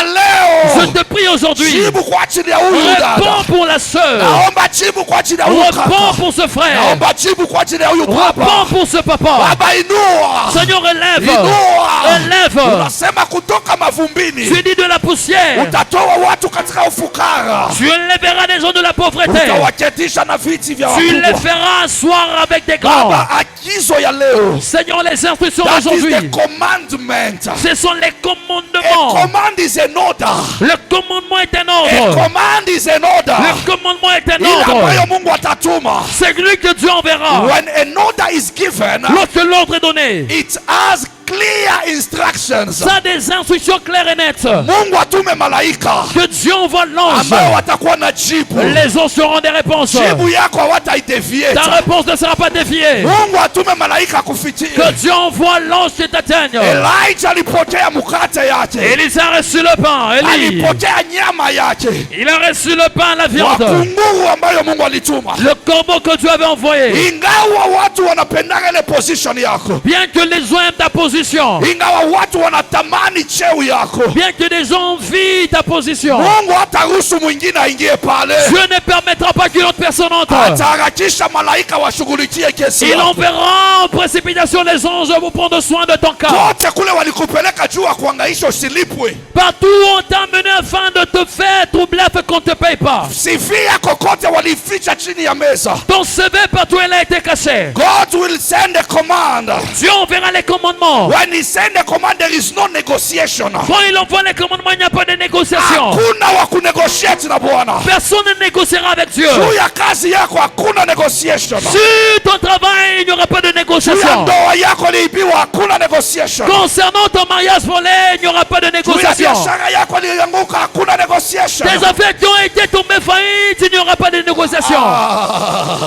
Je leo te prie aujourd'hui. jibu kwa ajili ya huyu dada, Réponds pour la sœur. naomba jibu kwa ajili ya huyu Réponds kaka, pour ce frère. naomba jibu kwa ajili ya huyu Réponds baba. pour ce papa. Baba, inua, Seigneur, élève. inua. Élève. Unasema kutoka mavumbini Tu dis de la poussière. utatoa watu katika ufukara, Tu élèveras des gens de la pauvreté. utawaketisha na viti vya Tu les wakubwa. feras asseoir avec des grands. Baba, agizo ya leo, Seigneur, les instructions that is d'aujourd'hui, the commandment. ce sont les A commandements. command is an order. Le commandement est un A ordre. command is an order. Le commandement est un Ile ordre. ambayo Mungu atatuma. C'est lui que Dieu enverra. When an order is given, Lorsque l'ordre est donné, it has clear instructions. ça a des instructions claires et nettes. Mungu atume malaika Que Dieu envoie l'ange. ambao watakuwa na jibu. Les anges seront des réponses. Jibu yako hawataideviate. Ta réponse ne sera pas défiée. Mungu atume malaika kufikia. Que Dieu envoie l'ange qui t'atteigne. Elijah alipokea mkate yake, Élie a reçu le pain. Élie, alipokea nyama yake, il a reçu le pain, la viande. wakunguru ambayo Mungu alituma. Le corbeau que Dieu avait envoyé. Ingawa watu wanapendaga ile position yako, Bien que les gens aiment ta position. ingawa watu wanatamani cheo yako, Bien que des gens envient ta position. Mungu hataruhusu mwingine aingie pale. Dieu ne permettra pas qu'une autre personne entre. Ataharakisha malaika washughulikie kesi Il yako. enverra en précipitation les anges pour prendre soin de ton cas. Kote kule walikupeleka juu ya kuhangaisha usilipwe. Partout où on t'a mené afin de te faire troubler afin qu'on ne te paye pas. CV yako kote walificha chini ya meza. Ton CV partout elle a été caché. God will send a command. Dieu enverra les commandements. When he send a command, there is no negotiation. Quand il envoie les commandements, il n'y a pas de négociation. Hakuna wa kunegotiate na Bwana. Personne ne négociera avec Dieu. Juu ya kazi yako hakuna negotiation. Sur ton travail, il n'y aura pas de Juu ya négociation. ndoa yako liibiwa hakuna negotiation. Concernant ton mariage volé, il n'y aura pas de Juu ya négociation. biashara yako lianguka hakuna negotiation. Tes affaires qui ont été tombées faillites, il n'y aura pas de négociation. Ah,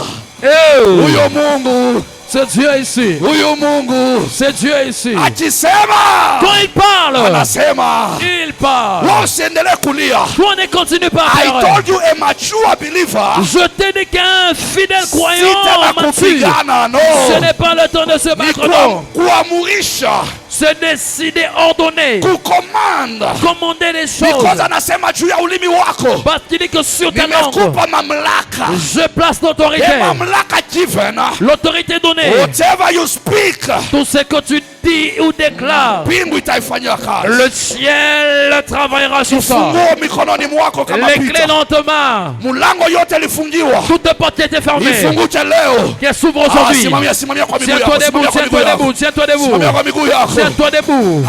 Eh, huyo Mungu, c'est Dieu ici. huyo Mungu C'est Dieu ici. akisema Quand il parle, anasema. il parle. Wewe usiendelee kulia. Toi ne continue pas à I faire. told you a mature believer Je t'ai dit qu'un fidèle si croyant tena mature, kupigana, no. ce n'est pas le temps de se Ni battre, non. kuamurisha. Se décider, ordonner, kucommand, commander les choses. because anasema juu ya ulimi wako Parce qu'il dit que sur ta langue, nimekupa mamlaka. je place l'autorité. The mamlaka given, L'autorité donnée. whatever you speak, Tout ce que tu dis ou déclares, mbingu itaifanyia kazi. le ciel travaillera sur ça. Funguo mikononi mwako kama Les clés Peter. dans ta main. Mulango yote ilifungiwa, Toutes les portes qui étaient fermées, ifunguke leo. qui s'ouvrent Ah, aujourd'hui. simamia kwa miguu Tiens-toi yako, debout, simamia kwa miguu tiens-toi yako, debout, tiens-toi debout. simamia kwa miguu yako. Tiens-toi debout.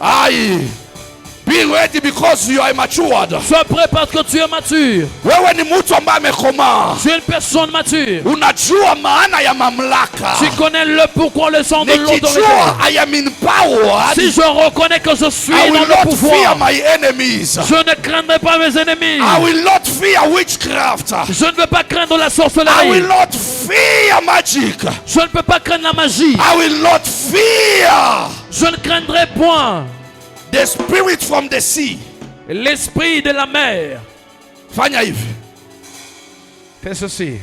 Ai. Be ready because you are matured. Sois prêt parce que tu es mature. Wewe ni mtu ambaye amekomaa. Tu es une personne mature. Unajua maana ya mamlaka. Tu connais le pourquoi, le sens de l'autorité. Nikijua I am empowered, Si je reconnais que je suis I dans will le not fear pouvoir, my enemies. je ne craindrai pas mes ennemis. I will not fear witchcraft. Je ne veux pas craindre la I sorcellerie. will not fear magic. Je ne peux pas craindre la magie. I will not fear Je ne craindrai point the spirit from the sea. l'esprit de la mer. Fanya hivi. Fais ceci.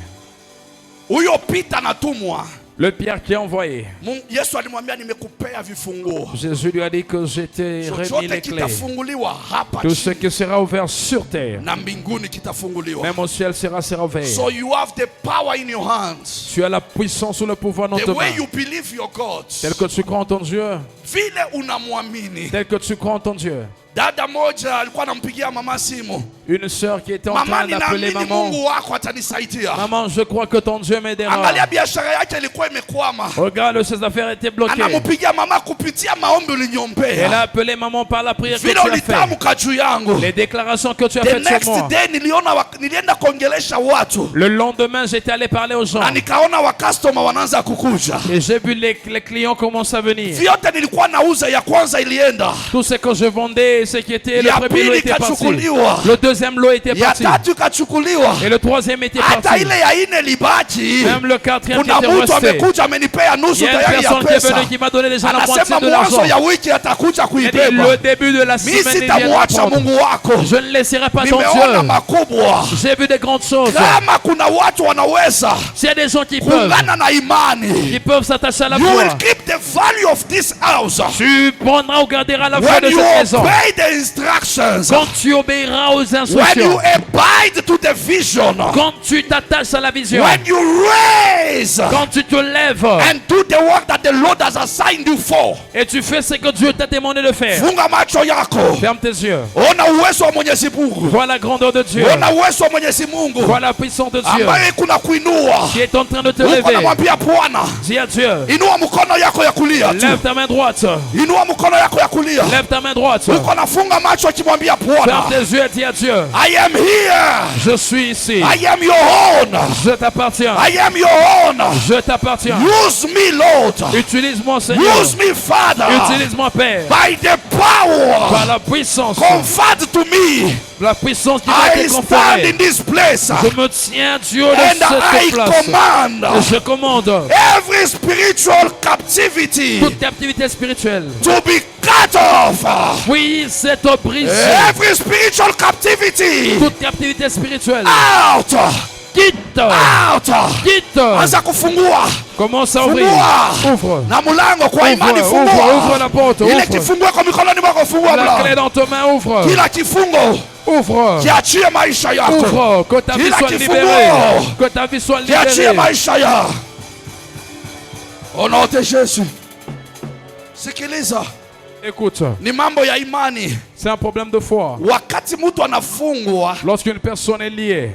Huyo Peter anatumwa. Le Pierre qui est envoyé. Yesu alimwambia nimekupea vifunguo. Jésus lui a dit que j'étais remis Chochote les clés. kitafunguliwa hapa Tout ce chini qui sera ouvert sur terre, na mbinguni kitafunguliwa. même au ciel sera ouvert. So you have the power in your hands. Tu as la puissance ou le pouvoir dans The tes way mains. you believe your God. Tel que tu crois en ton Dieu, Vile unamwamini. tel que tu crois en ton Dieu. Dada moja alikuwa anampigia mama simu. Une sœur qui était en Mama, train d'appeler ninaamini maman. Mungu wako atanisaidia. Maman, je crois que ton Dieu m'aidera. Angalia biashara yake ilikuwa imekwama. Regarde, ses affaires étaient bloquées. Anamupigia mama kupitia maombi Elle a uliniombea. appelé maman par la prière que Vile tu as fait. ulitamka juu yangu. Les déclarations que tu as The faites sur next moi. day nilienda kuongelesha watu. Le lendemain, j'étais allé parler aux gens. Na nikaona wakastoma wanaanza kukuja. Et j'ai vu les clients commencer à venir. Vyote nilikuwa nauza ya kwanza ilienda. Tout ce que je vendais, ce qui était le Ya premier lot pili était parti. kachukuliwa. Le deuxième lot était Ya parti. tatu kachukuliwa. Et le troisième était Hata parti. ile ya ine libaki. Même le quatrième qui Kuna était mtu resté. amekuja amenipea Il nusu y a une tayari ya personne qui est pesa. venue qui m'a donné déjà la moitié Anasema de l'argent. mwanzo ya wiki atakuja Il a dit, kuibeba. le début de la Mimi semaine, il vient de sitamwacha prendre. Mungu wako. Je ne laisserai pas ton Nimeona Dieu. makubwa. J'ai vu des grandes choses. Kama kuna watu wanaweza S'il y a des gens qui peuvent kuungana na imani, s'attacher à la you foi, will keep the value of this house. tu prendras ou garderas la foi When de you cette maison. obey the instructions, Quand tu obéiras aux when you instructions, abide to the vision, quand tu t'attaches à la vision, when you raise quand tu te lèves and do the work that the Lord has assigned you for, et tu fais ce que Dieu t'a demandé de faire. funga macho yako, Ferme tes yeux. ona uwezo wa Mwenyezi Mungu, Vois la grandeur de Dieu. ona uwezo wa Mwenyezi Mungu Vois la puissance de Dieu ambaye kuna kuinua. qui est en train de te Uko lever. namwambia Bwana, Dis à Dieu, inua mkono yako ya kulia tu, lève ta main droite. inua mkono yako ya kulia. Lève ta main droite. Uko nafunga macho akimwambia Bwana, Ferme tes yeux et dis à Dieu, I am here, je suis ici. I am your own, Je t'appartiens. I am your own. Je t'appartiens. Use me, Lord. Utilise-moi, Seigneur. Use me, Father. Utilise-moi, Père. By the Par power la puissance. conferred to me, La puissance qui m'a I été stand conférée. in this place Je me tiens, Dieu, de and I cette place. command Et je commande every spiritual captivity toute captivité spirituelle. to be cut off. Oui, cette brise. Every spiritual captivity Toute captivité spirituelle. out, Quitte. out. Quitte. Anza kufungua. Commence à ouvrir. Fungua. Ouvre. Na mulango kwa imani Ouvre fungua. la porte. Ile Ouvre. kifungue kwa mikononi mwako, fungua La clé mlango. dans ta main, ouvre. Kila kifungo Ouvre. kiachie maisha yako. Ouvre. Que ta vie Kila soit kifungo libérée. Que ta vie soit kiachie libérée. maisha yako. Au nom de Jésus. Sikiliza, Écoute, ni mambo ya imani. c'est un problème de foi. Wakati mtu anafungwa, Lorsqu'une personne est liée,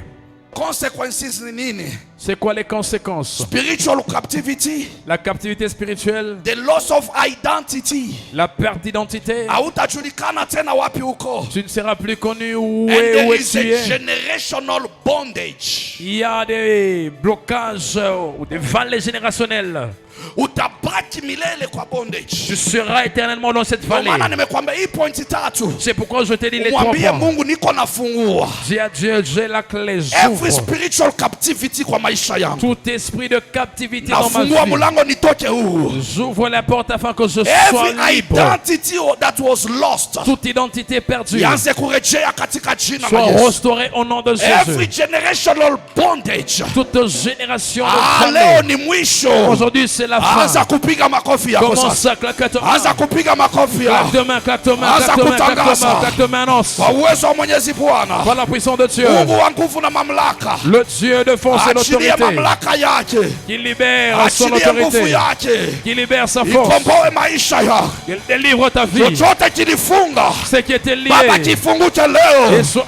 consequences ni nini? c'est quoi les conséquences? Spiritual captivity, La captivité spirituelle, the loss of identity. la perte d'identité. Hautajulikana tena wapi uko. Tu ne seras plus connu où And est there où is tu a es. generational bondage. Il y a des blocages ou des vallées générationnelles. Utabaki milele kwa bondage. Tu seras éternellement dans cette Ndio vallée. maana nimekwambia hii pointi tatu. C'est pourquoi je te dis les trois Mwambie points. Mungu niko nafungua. Dis à Dieu, j'ai la clé, j'ouvre. Every every spiritual captivity kwa maisha yangu. Tout esprit de captivité dans ma Nafungua vie. mlango nitoke huru. J'ouvre la porte afin que je sois Every libre. identity that was lost, Toute identité perdue ianze kurejea katika jina la soit Yesu. restaurée au nom de Every Jésus. generational bondage, Toute génération de leo famille. ni mwisho. Aujourd'hui c'est la Anza fin. kupiga makofi yako Commence sasa. à claquer ta main. Anza kupiga makofi Claque yako de main, claque de main, Anza claque de main, claque de kutangaza. main, claque de main, annonce. kwa uwezo wa Mwenyezi Bwana, Par la puissance de Dieu. Mungu wa nguvu na mamlaka, Le Dieu de force et achilie d'autorité. mamlaka yake, Qui libère son achilie nguvu autorité. yake, Qui libère sa force. ikomboe maisha yako. Il délivre ta vie. Chochote kilifunga, Ce qui était Baba lié kifunguke leo. et soit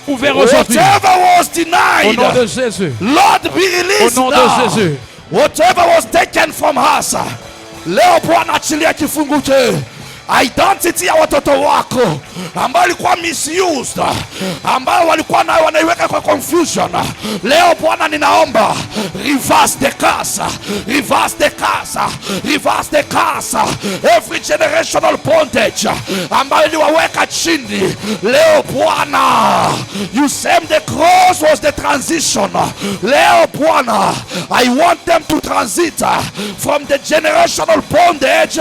ouvert aujourd'hui. Whatever was Au denied, nom de Jésus. Lord, be released Au nom de now. Jésus. Whatever was taken from us, leo Bwana achilia kifunguke. Identity ya watoto wako ambayo ilikuwa misused, ambayo walikuwa nayo wanaiweka kwa confusion, leo Bwana ninaomba reverse the curse, reverse the curse, reverse the curse. Every generational bondage ambayo iliwaweka chini, leo Bwana, you said the cross was the transition. Leo Bwana, I want them to transit from the generational bondage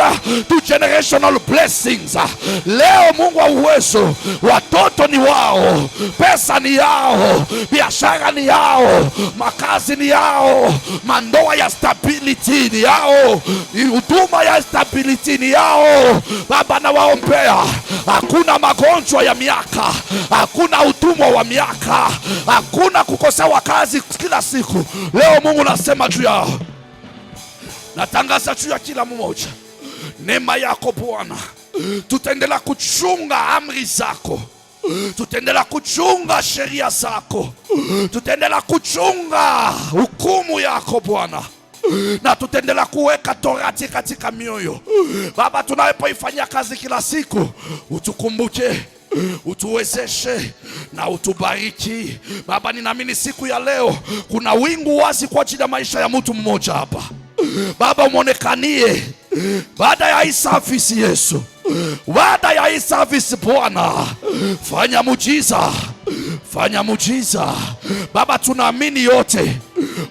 to generational blessings. Leo Mungu wa uwezo, watoto ni wao, pesa ni yao, biashara ni yao, makazi ni yao, mandoa ya stability ni yao, huduma ya stability ni yao. Baba nawaombea, hakuna magonjwa ya miaka, hakuna utumwa wa miaka, hakuna kukosewa kazi kila siku. Leo Mungu nasema juu yao, natangaza juu ya kila mmoja, neema yako Bwana. Tutaendelea kuchunga amri zako, tutaendelea kuchunga sheria zako, tutaendelea kuchunga hukumu yako Bwana, na tutaendelea kuweka torati katika mioyo. Baba, tunapoifanyia kazi kila siku, utukumbuke, utuwezeshe na utubariki. Baba, ninaamini siku ya leo kuna wingu wazi kwa ajili ya maisha ya mtu mmoja hapa. Baba, umonekanie baada ya hii service Yesu, baada ya hii service Bwana, fanya muujiza, fanya muujiza. Baba, tunaamini yote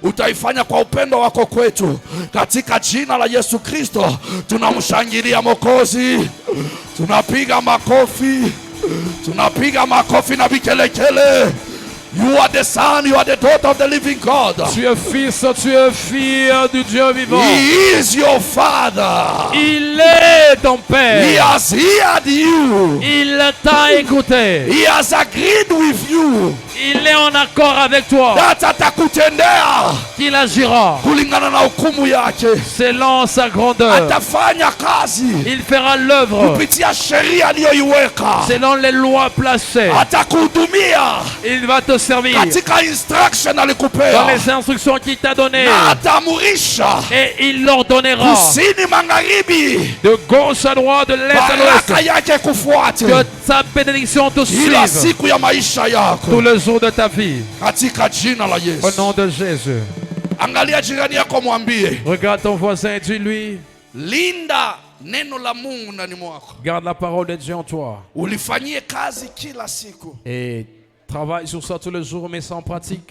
utaifanya kwa upendo wako kwetu, katika jina la Yesu Kristo. Tunamshangilia Mwokozi, tunapiga makofi, tunapiga makofi na vikelekele. You are the son, you are the daughter of the living God. Tu es fils, tu es fille du Dieu vivant. He is your father. Il est ton He Père. has heard you. Il t'a écouté. He has agreed with you Il est en accord avec toi. that atakutendea Qu'il agira kulingana na hukumu yake. selon sa grandeur. Atafanya kazi Il fera l'œuvre kupitia sheria aliyoiweka. selon les lois placées. Atakuhudumia Il va te servir katika instruction dans alikupea, les instructions qu'il t'a données. na atamurisha Et il l'ordonnera kusini magharibi, de gauche à droite, de l'est à baraka l'ouest. yake kufuate Que sa bénédiction te ila suive siku ya maisha tous yako, les jours de ta vie. katika jina la Au Yesu. nom de Jésus. Angalia jirani yako, mwambie, Regarde ton voisin et dis-lui, linda neno la Mungu ndani mwako, garde la parole de Dieu en toi. ulifanyie kazi kila siku, Et travaille sur ça tous les jours, mets ça en pratique.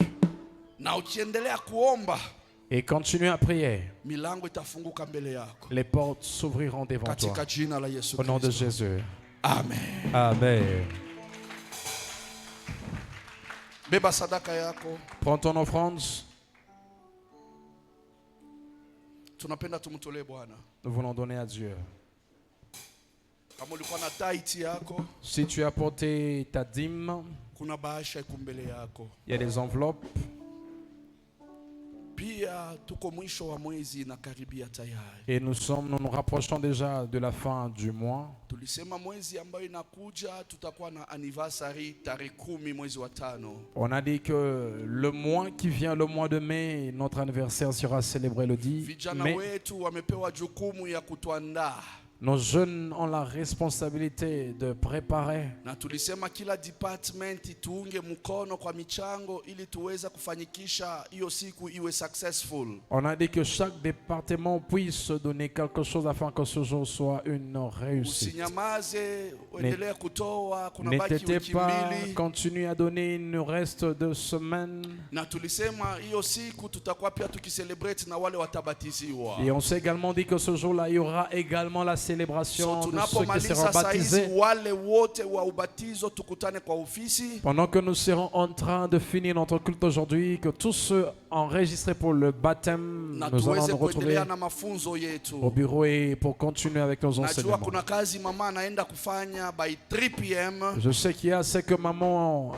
na ukiendelea kuomba, Et continue à prier. milango itafunguka mbele yako, Les portes s'ouvriront devant toi. katika jina la Yesu Au nom de Kristo. Jésus. Amen. Amen. Beba sadaka yako, Prends ton offrande. tunapenda tumtolee Bwana. Nous voulons donner à Dieu. Kama ulikuwa na taiti yako, Si tu as porté ta dîme, kuna bahasha iko mbele yako. il y a des enveloppes. Pia tuko mwisho wa mwezi na karibia tayari. Et nous nous rapprochons déjà de la fin du mois. Tulisema mwezi ambayo inakuja tutakuwa na anniversary tarehe 10 mwezi wa 5. On a dit que le mois qui vient, le mois de mai, notre anniversaire sera célébré le 10 Vijana mai. wetu wamepewa jukumu ya kutuandaa. Nos jeunes ont la responsabilité de préparer. Na tulisema kila department tuunge mkono kwa michango ili tuweze kufanikisha hiyo siku iwe successful. On a dit que chaque département puisse donner quelque chose afin que ce jour soit une réussite. Usinyamaze, uendelee kutoa, kuna baki N'hésitez wiki pas, mbili. continuez à donner, il nous reste 2 semaines. Na tulisema hiyo siku tutakuwa pia tukicelebrate na wale watabatiziwa. Et on s'est également dit que ce jour-là, il y aura également la célébration de ceux qui seront tunapomaliza saa hizi baptisés. wale wote wa ubatizo tukutane kwa ofisi. Pendant que nous serons en train de finir notre culte aujourd'hui, que tous ceux enregistrés pour le baptême, Na nous allons tuweze nous retrouver kuendelea na mafunzo au yetu. bureau et pour continuer avec nos Najua enseignements. kuna kazi mama anaenda kufanya by 3 p.m. Je sais qu'il y a ce que maman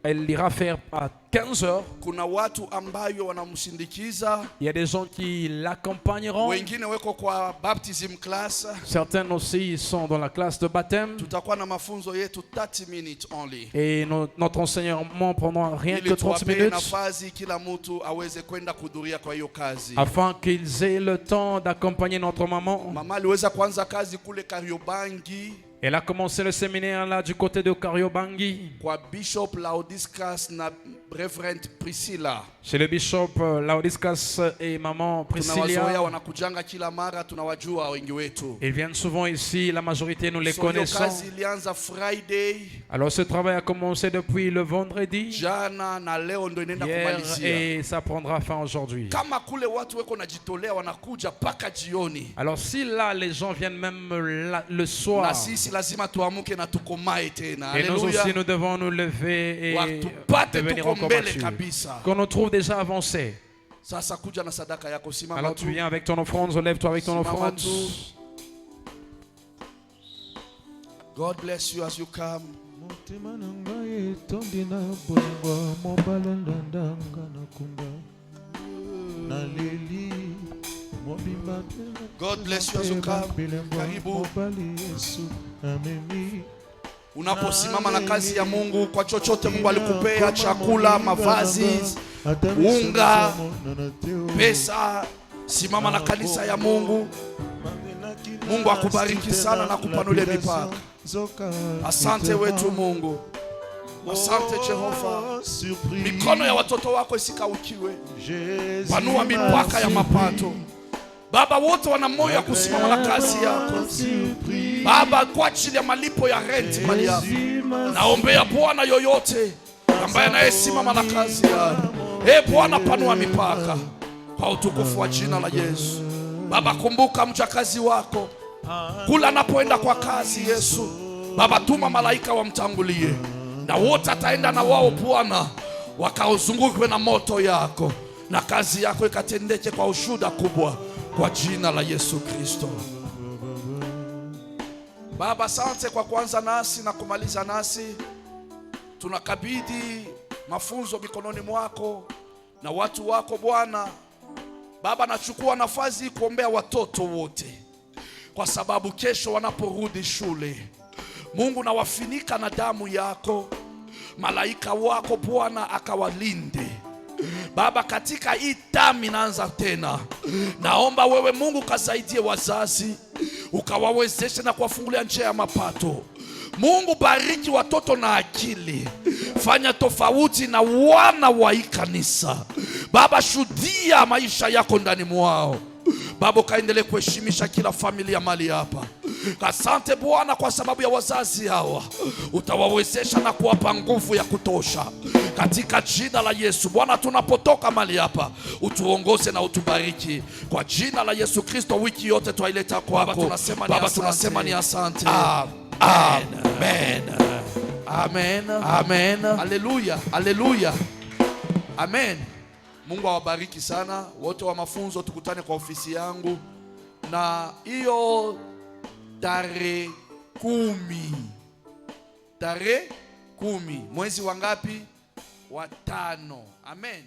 elle ira faire à 15 heures. Kuna watu ambayo wanamshindikiza, Il y a des gens qui l'accompagneront. wengine weko kwa baptism class. Certains aussi sont dans la classe de baptême. Tutakuwa na mafunzo yetu 30 minutes only. Et notre enseignement prendra rien Ili que 30 tuwape minutes nafasi kila mtu aweze kwenda kuhudhuria kwa hiyo kazi. afin qu'ils aient le temps d'accompagner notre maman. Mama aliweza kuanza kazi kule Kariobangi Elle a commencé le séminaire là du côté de Kariobangi, kwa Bishop Laodiskas na Reverend Priscilla. chez le bishop Laodiskas et maman Tunawazoea Priscilla. wanakujanga kila mara, tunawajua wengi wetu. Ils viennent souvent ici, la majorité nous les So hiyo connaissons. kazi ilianza Friday Alors ce travail a commencé depuis le vendredi jana na leo ndo inaenda hier kumalizia. et ça prendra fin aujourd'hui. Kama kule watu weko najitolea wanakuja paka jioni, Alors si là les gens viennent même le soir, na sisi lazima tuamuke na tukomae tena. et nous Haleluya. aussi nous devons nous lever et Watupate devenir tuko encore mbele battus. kabisa. Qu'on nous trouve déjà avancés. Sasa kuja na sadaka yako, simama Alors tu. tu viens avec ton offrande, lève-toi avec ton Simama offrande. tu. God bless you as you come. Motema na ngai etondi na bolingo mobala ndandanga na kunda naleli mobimba God bless you as you come. Karibu. mobali Yesu amemi Unaposimama na kazi ya Mungu, kwa chochote Mungu alikupea, chakula, mavazi, unga, pesa, simama na kanisa ya Mungu. Mungu akubariki sana na kupanulia mipaka. Asante wetu Mungu. Asante Jehova. Mikono ya watoto wako isikaukiwe. Panua mipaka ya mapato. Baba, wote wana moyo ya kusimama na kazi yako. Baba, kwa ajili ya malipo ya rent mali yako, naombea Bwana yoyote ambaye anayesimama na kazi yako. Bwana, panua mipaka kwa utukufu wa jina la Yesu. Baba, kumbuka mjakazi wako kula anapoenda kwa kazi. Yesu Baba, tuma malaika wamtangulie, na wote ataenda na wao Bwana, wakaozungukwe na moto yako, na kazi yako ikatendeke kwa ushuhuda kubwa, kwa jina la Yesu Kristo. Baba, asante kwa kuanza nasi na kumaliza nasi. Tunakabidhi mafunzo mikononi mwako na watu wako Bwana. Baba, nachukua nafasi kuombea watoto wote, kwa sababu kesho wanaporudi shule, Mungu nawafinika na damu yako. Malaika wako Bwana akawalinde. Baba, katika hii tamu inaanza tena, naomba wewe Mungu kasaidie wazazi, ukawawezeshe na kuwafungulia njia ya mapato. Mungu, bariki watoto na akili, fanya tofauti na wana wa hii kanisa. Baba, shuhudia maisha yako ndani mwao. Baba, kaendelee kuheshimisha kila familia mali hapa. Asante Bwana kwa sababu ya wazazi hawa, utawawezesha na kuwapa nguvu ya kutosha katika jina la Yesu. Bwana, tunapotoka mali hapa, utuongoze na utubariki kwa jina la Yesu Kristo. Wiki yote twaileta kwako Baba, tunasema ni asante. Amen. Amen. Amen. Haleluya. Haleluya. Amen. Mungu awabariki sana wote wa mafunzo. Tukutane kwa ofisi yangu, na hiyo tarehe 10 mwezi wa ngapi? Wa 5. Amen.